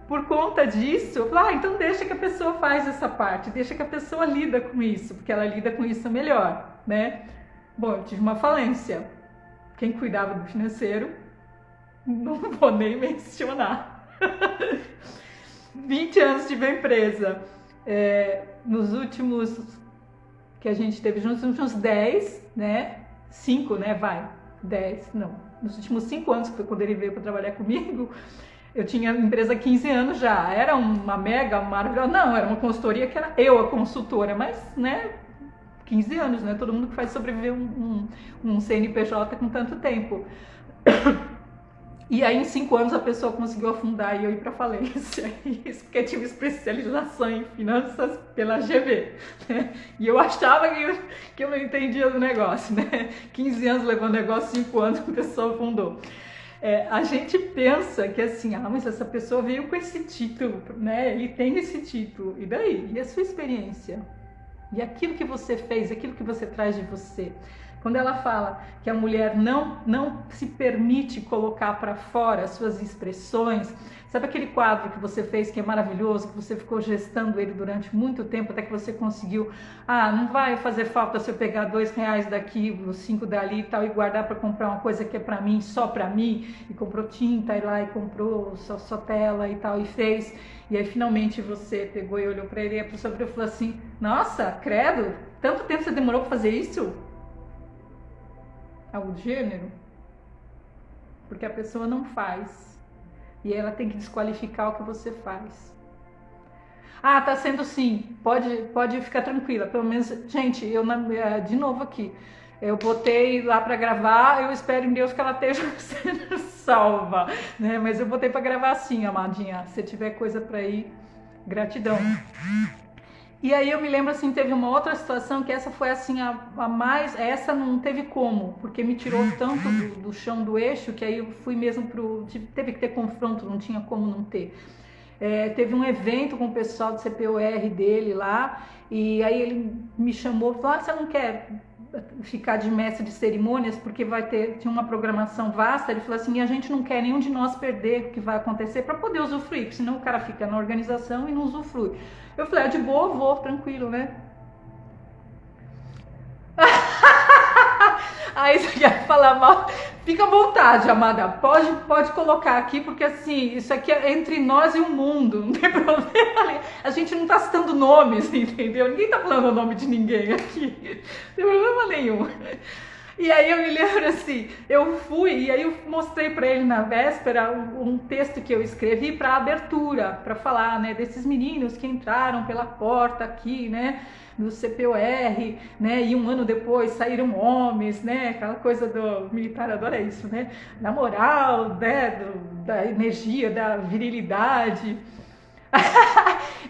Por conta disso, eu falo, então deixa que a pessoa faz essa parte, deixa que a pessoa lida com isso, porque ela lida com isso melhor, né? Bom, eu tive uma falência. Quem cuidava do financeiro, não vou nem mencionar. 20 anos tive a empresa. Nos últimos, que a gente teve juntos, nos últimos 10, né? 5, né? 10, não. Nos últimos 5 anos, que foi quando ele veio para trabalhar comigo, eu tinha empresa há 15 anos já, era uma mega maravilhosa, não, era uma consultoria que era eu a consultora, mas, né, 15 anos, né, todo mundo que faz sobreviver um CNPJ com tanto tempo. E aí, em 5 anos, a pessoa conseguiu afundar e eu ir para falência. Isso porque eu tive especialização em finanças pela GV, né? E eu achava que eu não entendia do negócio, né? 15 anos levando negócio, 5 anos a pessoa afundou. A gente pensa que assim, mas essa pessoa veio com esse título, né? Ele tem esse título. E daí? E a sua experiência? E aquilo que você fez, aquilo que você traz de você? Quando ela fala que a mulher não se permite colocar para fora as suas expressões, sabe aquele quadro que você fez que é maravilhoso, que você ficou gestando ele durante muito tempo até que você conseguiu, não vai fazer falta se eu pegar R$2 daqui, os 5 dali e tal, e guardar para comprar uma coisa que é para mim, só para mim, e comprou tinta e lá e comprou só tela e tal, e fez, e aí finalmente você pegou e olhou para ele e a pessoa virou e falou assim, nossa, credo, tanto tempo você demorou para fazer isso? Algo do gênero, porque a pessoa não faz e ela tem que desqualificar o que você faz. Tá sendo sim, pode ficar tranquila, pelo menos, gente, de novo aqui, eu botei lá para gravar, eu espero em Deus que ela esteja sendo salva, né? Mas eu botei para gravar assim, amadinha, se tiver coisa para ir, gratidão. E aí eu me lembro assim, teve uma outra situação que essa foi assim a mais, essa não teve como, porque me tirou tanto do chão do eixo que aí eu fui mesmo teve que ter confronto, não tinha como não ter. Teve um evento com o pessoal do CPOR dele lá, e aí ele me chamou e falou, você não quer ficar de mestre de cerimônias, porque tinha uma programação vasta, ele falou assim, e a gente não quer nenhum de nós perder o que vai acontecer para poder usufruir, porque senão o cara fica na organização e não usufrui. Eu falei, de boa, vou, tranquilo, né? Aí você quer falar mal, fica à vontade, amada, pode colocar aqui, porque assim, isso aqui é entre nós e o mundo, não tem problema, a gente não tá citando nomes, entendeu? Ninguém tá falando o nome de ninguém aqui, não tem problema nenhum. E aí eu me lembro assim, eu fui e aí eu mostrei para ele na véspera um texto que eu escrevi para abertura, para falar, né, desses meninos que entraram pela porta aqui, né, do CPOR, né, e 1 ano depois saíram homens, né, aquela coisa do militar adora isso, né, da moral, né, da energia, da virilidade.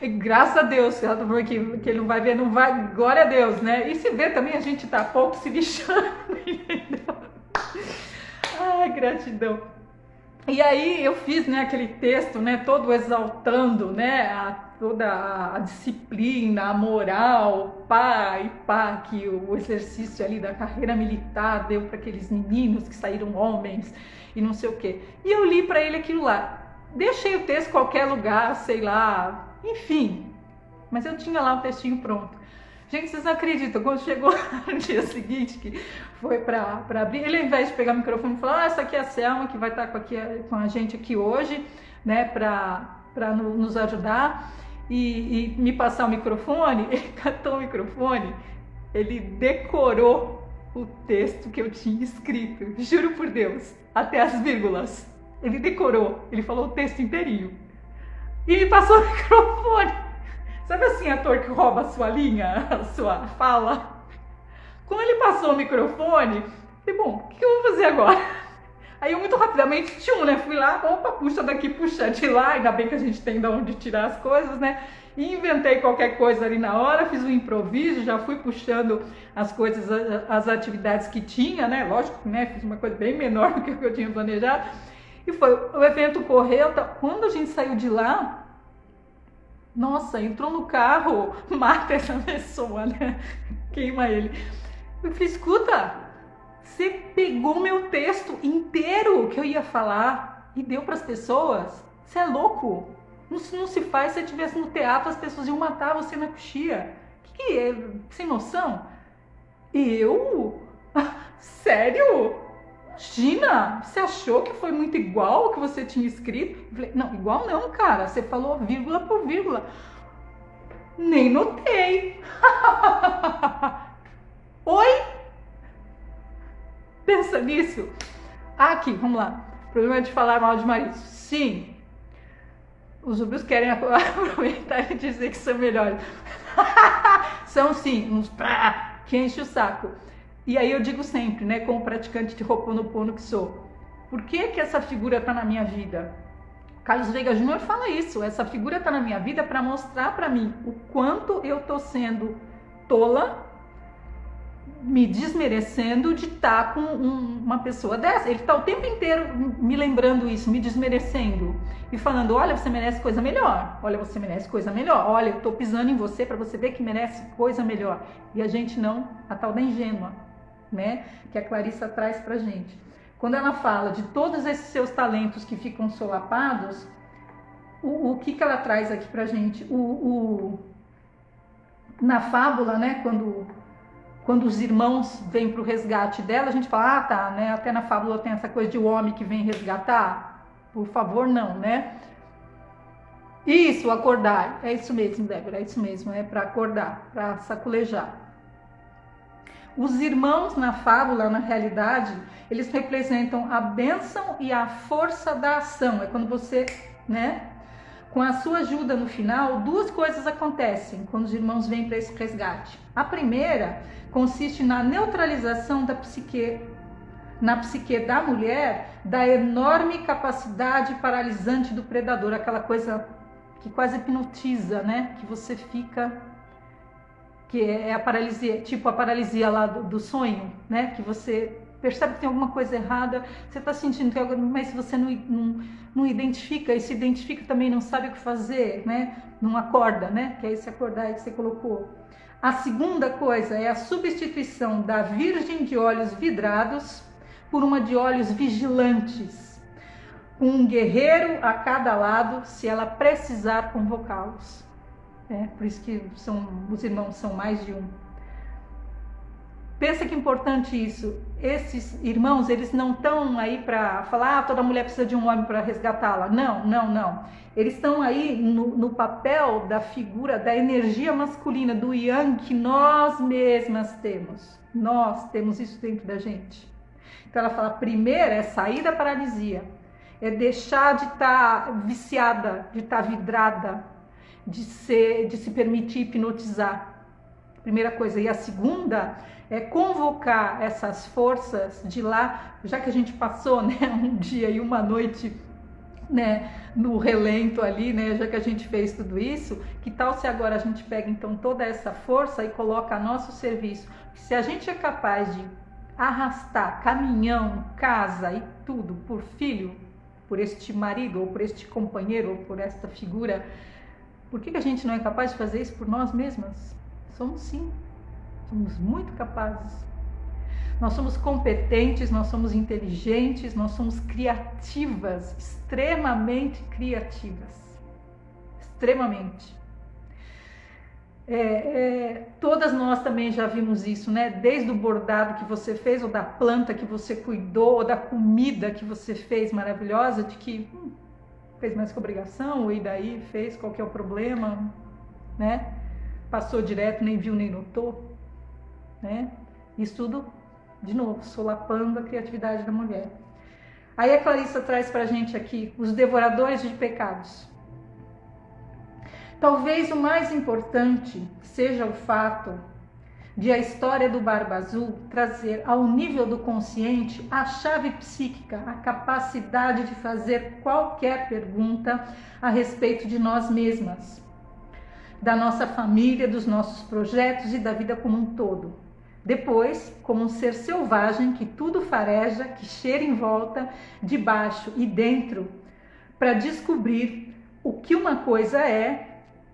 Graças a Deus, que ele não vai ver, não vai, glória a Deus, né? E se vê também, a gente tá pouco se lixando, entendeu? Ai, gratidão. E aí eu fiz, né, aquele texto, né, todo exaltando, né, toda a disciplina, a moral, que o exercício ali da carreira militar deu para aqueles meninos que saíram homens e não sei o quê. E eu li para ele aquilo lá. Deixei o texto em qualquer lugar, sei lá, enfim, mas eu tinha lá o textinho pronto. Gente, vocês não acreditam, quando chegou no dia seguinte, que foi para abrir, ele ao invés de pegar o microfone e falar, essa aqui é a Selma, que vai estar com a gente aqui hoje, né, para nos ajudar, e me passar o microfone, ele catou o microfone, ele decorou o texto que eu tinha escrito, juro por Deus, até as vírgulas. Ele decorou, ele falou o texto inteirinho. E me passou o microfone. Sabe assim, ator que rouba a sua linha, a sua fala? Quando ele passou o microfone, falei, bom, o que eu vou fazer agora? Aí eu muito rapidamente, né, fui lá, opa, puxa daqui, puxa de lá, ainda bem que a gente tem de onde tirar as coisas, né? E inventei qualquer coisa ali na hora, fiz um improviso, já fui puxando as coisas, as atividades que tinha, né? Lógico, né, fiz uma coisa bem menor do que eu tinha planejado. E foi, o evento correu, quando a gente saiu de lá, nossa, entrou no carro, mata essa pessoa, né? Queima ele. Eu falei, escuta, você pegou meu texto inteiro que eu ia falar e deu para as pessoas? Você é louco? Não se faz, se você estivesse no teatro, as pessoas iam matar você na coxia. Que é? Sem noção? Eu? Sério? Imagina, você achou que foi muito igual ao que você tinha escrito? Eu falei, não, igual não, cara, você falou vírgula por vírgula. Nem notei. Oi? Pensa nisso. Aqui, vamos lá. Problema de falar mal de marido. Sim. Os ubros querem aproveitar e dizer que são melhores. São sim, uns que enche o saco. E aí eu digo sempre, né, como praticante de Ho'oponopono que sou, Por que que essa figura está na minha vida? Carlos Veiga Júnior fala isso, essa figura está na minha vida para mostrar para mim o quanto eu estou sendo tola, me desmerecendo de estar com uma pessoa dessa. Ele está o tempo inteiro me lembrando isso, me desmerecendo e falando, olha, você merece coisa melhor, olha, você merece coisa melhor, olha, eu estou pisando em você para você ver que merece coisa melhor. E a gente não, a tal da ingênua, né, que a Clarissa traz pra gente. Quando ela fala de todos esses seus talentos que ficam solapados, o que ela traz aqui pra gente? Na fábula, né, quando os irmãos vêm para o resgate dela, a gente fala, ah, tá, né? Até na fábula tem essa coisa de o homem que vem resgatar. Por favor, não, né? Isso, acordar. É isso mesmo, Débora, é isso mesmo, é para acordar, para saculejar. Os irmãos na fábula, na realidade, eles representam a bênção e a força da ação. É quando você, né? Com a sua ajuda no final, duas coisas acontecem quando os irmãos vêm para esse resgate. A primeira consiste na neutralização da psique, na psique da mulher, da enorme capacidade paralisante do predador, aquela coisa que quase hipnotiza, né? Que você fica, que é a paralisia, tipo a paralisia lá do sonho, né? Que você percebe que tem alguma coisa errada, você está sentindo que algo, mas você não identifica, e se identifica também não sabe o que fazer, né? Não acorda, né? Que é esse acordar aí que você colocou. A segunda coisa é a substituição da virgem de olhos vidrados por uma de olhos vigilantes, com um guerreiro a cada lado, se ela precisar convocá-los. Por isso que os irmãos são mais de um. Pensa que importante isso. Esses irmãos, eles não estão aí para falar, toda mulher precisa de um homem para resgatá-la. Não, não, não. Eles estão aí no papel da figura, da energia masculina, do yang, que nós mesmas temos. Nós temos isso dentro da gente. Então ela fala, primeiro é sair da paralisia, é deixar de estar viciada, de estar vidrada, de se permitir hipnotizar. Primeira coisa. E a segunda é convocar essas forças de lá, já que a gente passou, né, um dia e uma noite, né, no relento ali, né, já que a gente fez tudo isso, que tal se agora a gente pega então toda essa força e coloca a nosso serviço? Se a gente é capaz de arrastar caminhão, casa e tudo por filho, por este marido, ou por este companheiro, ou por esta figura, por que a gente não é capaz de fazer isso por nós mesmas? Somos sim. Somos muito capazes. Nós somos competentes, nós somos inteligentes, nós somos criativas, extremamente criativas. Extremamente. Todas nós também já vimos isso, né? Desde o bordado que você fez, ou da planta que você cuidou, ou da comida que você fez maravilhosa, de que fez mais que obrigação, e daí fez, qual que é o problema, né? Passou direto, nem viu, nem notou. Né? Isso tudo, de novo, solapando a criatividade da mulher. Aí a Clarissa traz pra gente aqui os devoradores de pecados. Talvez o mais importante seja o fato de a história do Barba Azul trazer ao nível do consciente a chave psíquica, a capacidade de fazer qualquer pergunta a respeito de nós mesmas, da nossa família, dos nossos projetos e da vida como um todo. Depois, como um ser selvagem que tudo fareja, que cheira em volta, de baixo e dentro, para descobrir o que uma coisa é,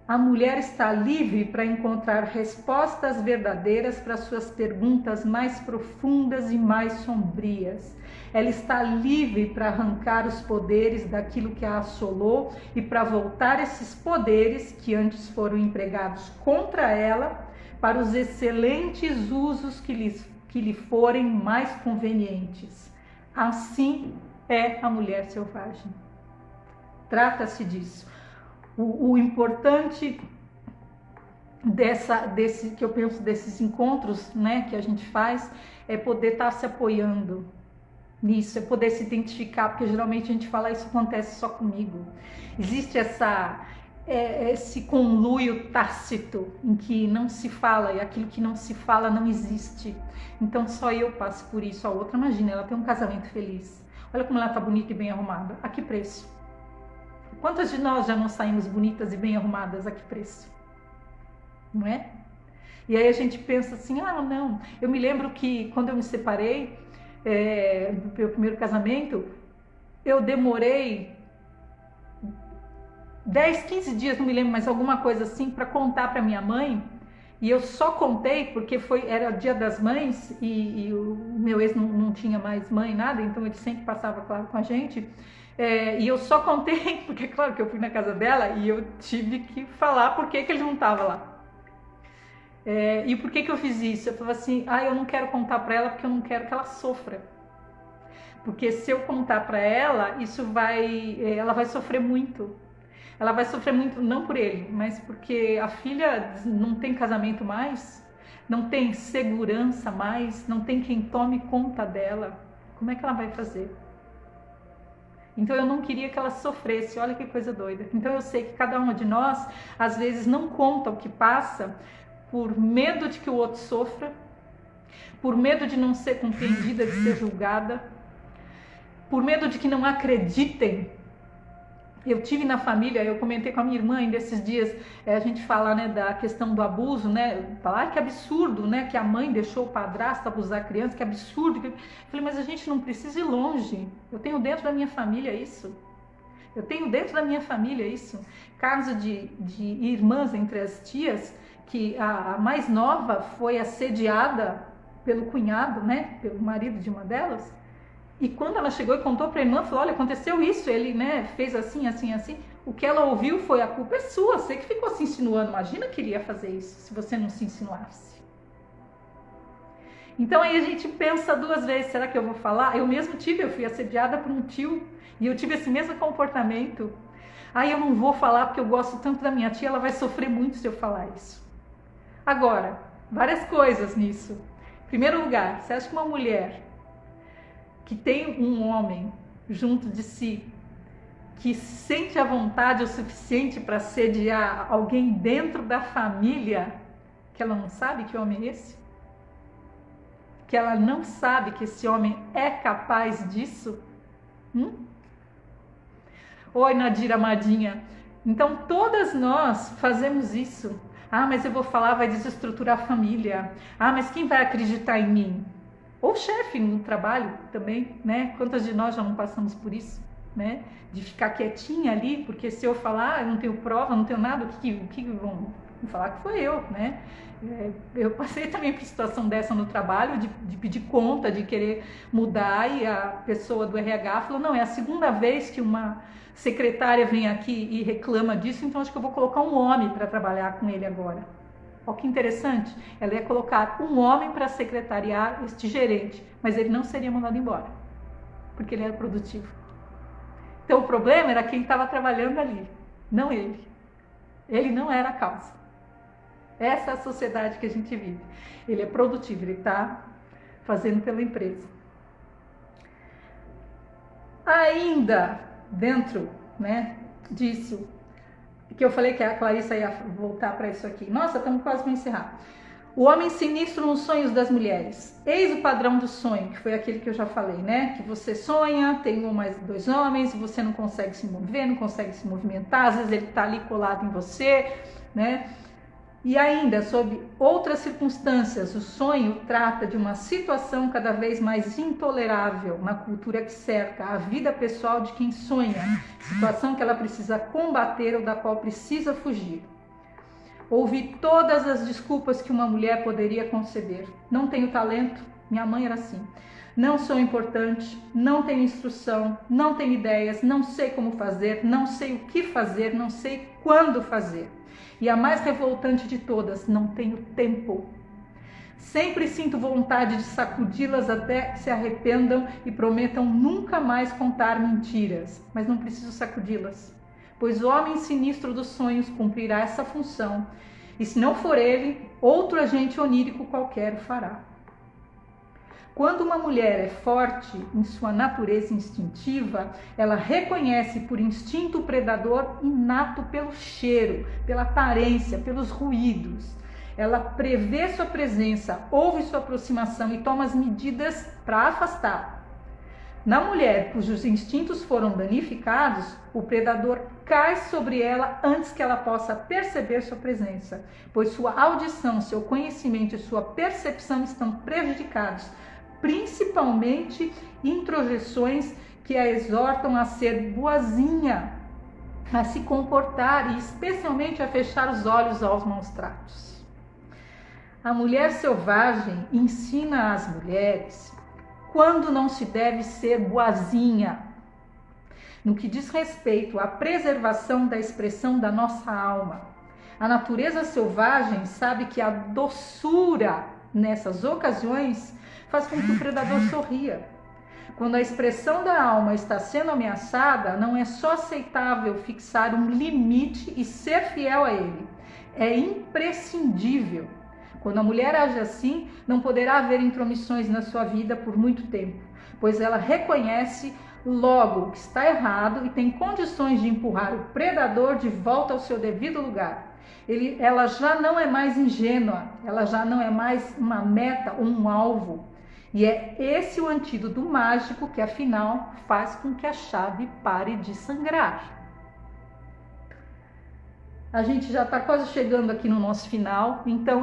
a mulher está livre para encontrar respostas verdadeiras para suas perguntas mais profundas e mais sombrias. Ela está livre para arrancar os poderes daquilo que a assolou e para voltar esses poderes que antes foram empregados contra ela para os excelentes usos que lhe forem mais convenientes. Assim é a mulher selvagem. Trata-se disso. O importante que eu penso desses encontros, né, que a gente faz, é poder estar se apoiando nisso, é poder se identificar, porque geralmente a gente fala, isso acontece só comigo. Existe esse conluio tácito em que não se fala, e aquilo que não se fala não existe. Então só eu passo por isso, a outra, imagina, ela tem um casamento feliz, Olha como ela está bonita e bem arrumada. A que preço? Quantas de nós já não saímos bonitas e bem arrumadas? A que preço? Não é? E aí a gente pensa assim, não. Eu me lembro que quando eu me separei do meu primeiro casamento, eu demorei 10, 15 dias, não me lembro, mas alguma coisa assim, para contar para minha mãe. E eu só contei porque era Dia das Mães e o meu ex não tinha mais mãe, nada, então ele sempre passava, claro, com a gente. E eu só contei porque, claro, que eu fui na casa dela e eu tive que falar por que ele não estava lá. E por que eu fiz isso? Eu falava assim, eu não quero contar para ela porque eu não quero que ela sofra. Porque se eu contar para ela, ela vai sofrer muito. Ela vai sofrer muito, não por ele, mas porque a filha não tem casamento mais, não tem segurança mais, não tem quem tome conta dela. Como é que ela vai fazer? Então eu não queria que ela sofresse, olha que coisa doida. Então eu sei que cada uma de nós, às vezes, não conta o que passa por medo de que o outro sofra, por medo de não ser compreendida, de ser julgada, por medo de que não acreditem. Eu tive na família, eu comentei com a minha irmã ainda esses dias, a gente fala, né, da questão do abuso, né, falar que absurdo, né, que a mãe deixou o padrasto abusar a criança, que absurdo. Eu falei, mas a gente não precisa ir longe, eu tenho dentro da minha família isso. Eu tenho dentro da minha família isso. Caso de irmãs entre as tias, que a mais nova foi assediada pelo cunhado, né, pelo marido de uma delas. E quando ela chegou e contou para a irmã, falou, olha, aconteceu isso, ele, né, fez assim, assim, assim. O que ela ouviu foi, a culpa é sua, você que ficou se insinuando. Imagina que iria fazer isso se você não se insinuasse. Então aí a gente pensa duas vezes, será que eu vou falar? Eu fui assediada por um tio e eu tive esse mesmo comportamento. Aí eu não vou falar porque eu gosto tanto da minha tia, ela vai sofrer muito se eu falar isso. Agora, várias coisas nisso. Em primeiro lugar, você acha que uma mulher que tem um homem junto de si, que sente a vontade o suficiente para assediar alguém dentro da família, que ela não sabe que homem é esse? Que ela não sabe que esse homem é capaz disso? Oi, Nadira amadinha. Então todas nós fazemos isso. Mas eu vou falar, vai desestruturar a família. Mas quem vai acreditar em mim? Ou chefe no trabalho também, né? Quantas de nós já não passamos por isso, né? De ficar quietinha ali, porque se eu falar, eu não tenho prova, não tenho nada, o que vão falar que foi eu, né? Eu passei também por situação dessa no trabalho, de pedir conta, de querer mudar, e a pessoa do RH falou, não, é a segunda vez que uma secretária vem aqui e reclama disso, então acho que eu vou colocar um homem para trabalhar com ele agora. Olha que interessante, ela ia colocar um homem para secretariar este gerente, mas ele não seria mandado embora, porque ele era produtivo. Então o problema era quem estava trabalhando ali, não ele. Ele não era a causa. Essa é a sociedade que a gente vive. Ele é produtivo, ele está fazendo pela empresa. Ainda dentro, né, disso, que eu falei que a Clarissa ia voltar para isso aqui. Nossa, estamos quase para encerrar. O homem sinistro nos sonhos das mulheres. Eis o padrão do sonho, que foi aquele que eu já falei, né? Que você sonha, tem um ou mais dois homens, você não consegue se mover, não consegue se movimentar, às vezes ele está ali colado em você, né? E ainda, sob outras circunstâncias, o sonho trata de uma situação cada vez mais intolerável na cultura que cerca a vida pessoal de quem sonha, situação que ela precisa combater ou da qual precisa fugir. Ouvi todas as desculpas que uma mulher poderia conceber. Não tenho talento, minha mãe era assim. Não sou importante, não tenho instrução, não tenho ideias, não sei como fazer, não sei o que fazer, não sei quando fazer. E a mais revoltante de todas, não tenho tempo. Sempre sinto vontade de sacudi-las até que se arrependam e prometam nunca mais contar mentiras. Mas não preciso sacudi-las, pois o homem sinistro dos sonhos cumprirá essa função. E se não for ele, outro agente onírico qualquer o fará. Quando uma mulher é forte em sua natureza instintiva, ela reconhece por instinto o predador inato pelo cheiro, pela aparência, pelos ruídos. Ela prevê sua presença, ouve sua aproximação e toma as medidas para afastar. Na mulher cujos instintos foram danificados, o predador cai sobre ela antes que ela possa perceber sua presença, pois sua audição, seu conhecimento e sua percepção estão prejudicados, principalmente introjeções que a exortam a ser boazinha, a se comportar e especialmente a fechar os olhos aos maus tratos. A mulher selvagem ensina às mulheres quando não se deve ser boazinha, no que diz respeito à preservação da expressão da nossa alma. A natureza selvagem sabe que a doçura nessas ocasiões faz com que o predador sorria. Quando a expressão da alma está sendo ameaçada, não é só aceitável fixar um limite e ser fiel a ele. É imprescindível. Quando a mulher age assim, não poderá haver intromissões na sua vida por muito tempo, pois ela reconhece logo que está errado e tem condições de empurrar o predador de volta ao seu devido lugar. Ela já não é mais ingênua, ela já não é mais uma meta ou um alvo. E é esse o antídoto mágico que, afinal, faz com que a chave pare de sangrar. A gente já está quase chegando aqui no nosso final, então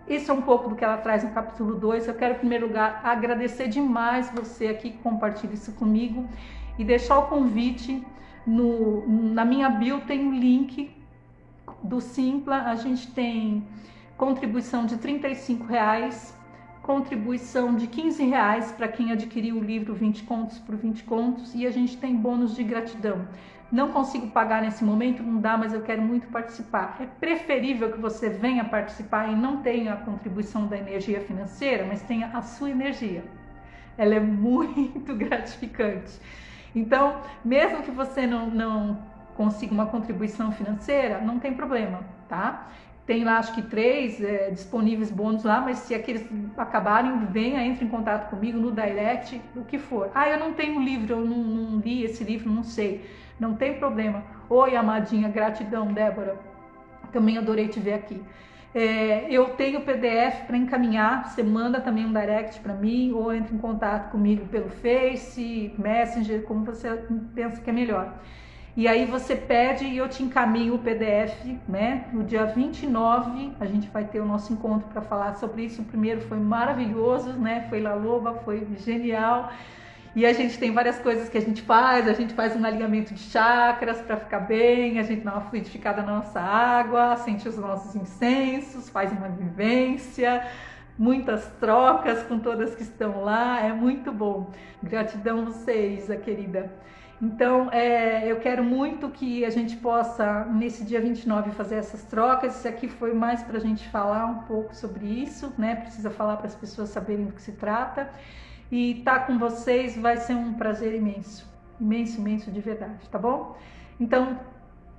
esse é um pouco do que ela traz no capítulo 2, eu quero, em primeiro lugar, agradecer demais você aqui que compartilha isso comigo e deixar o convite, na minha bio tem um link do Simpla, a gente tem contribuição de R$35, contribuição de R$15 para quem adquirir o livro 20 contos por 20 contos e a gente tem bônus de gratidão. Não consigo pagar nesse momento, não dá, mas eu quero muito participar. É preferível que você venha participar e não tenha a contribuição da energia financeira, mas tenha a sua energia. Ela é muito gratificante. Então, mesmo que você não consiga uma contribuição financeira, não tem problema, tá? Tem lá, acho que 3 disponíveis bônus lá, mas se aqueles acabarem, venha, entre em contato comigo no direct, o que for. Ah, eu não tenho livro, eu não li esse livro, não sei. Não tem problema. Oi, amadinha, gratidão, Débora. Também adorei te ver aqui. Eu tenho PDF para encaminhar, você manda também um direct para mim, ou entra em contato comigo pelo Face, Messenger, como você pensa que é melhor. E aí você pede e eu te encaminho o PDF, né? No dia 29 a gente vai ter o nosso encontro para falar sobre isso. O primeiro foi maravilhoso, né? Foi La Loba, foi genial. E a gente tem várias coisas que a gente faz um alinhamento de chakras para ficar bem, a gente dá uma fluidificada na nossa água, sente os nossos incensos, faz uma vivência, muitas trocas com todas que estão lá, é muito bom. Gratidão a vocês, a querida. Então, eu quero muito que a gente possa, nesse dia 29, fazer essas trocas. Isso aqui foi mais para a gente falar um pouco sobre isso, né? Precisa falar para as pessoas saberem do que se trata. E estar com vocês vai ser um prazer imenso, imenso, imenso de verdade, tá bom? Então,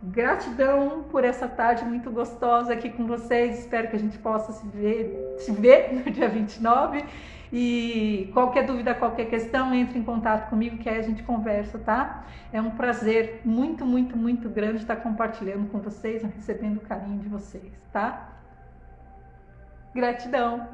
gratidão por essa tarde muito gostosa aqui com vocês. Espero que a gente possa se ver no dia 29. E qualquer dúvida, qualquer questão, entre em contato comigo que aí a gente conversa, tá? É um prazer muito, muito, muito grande estar compartilhando com vocês, recebendo o carinho de vocês, tá? Gratidão!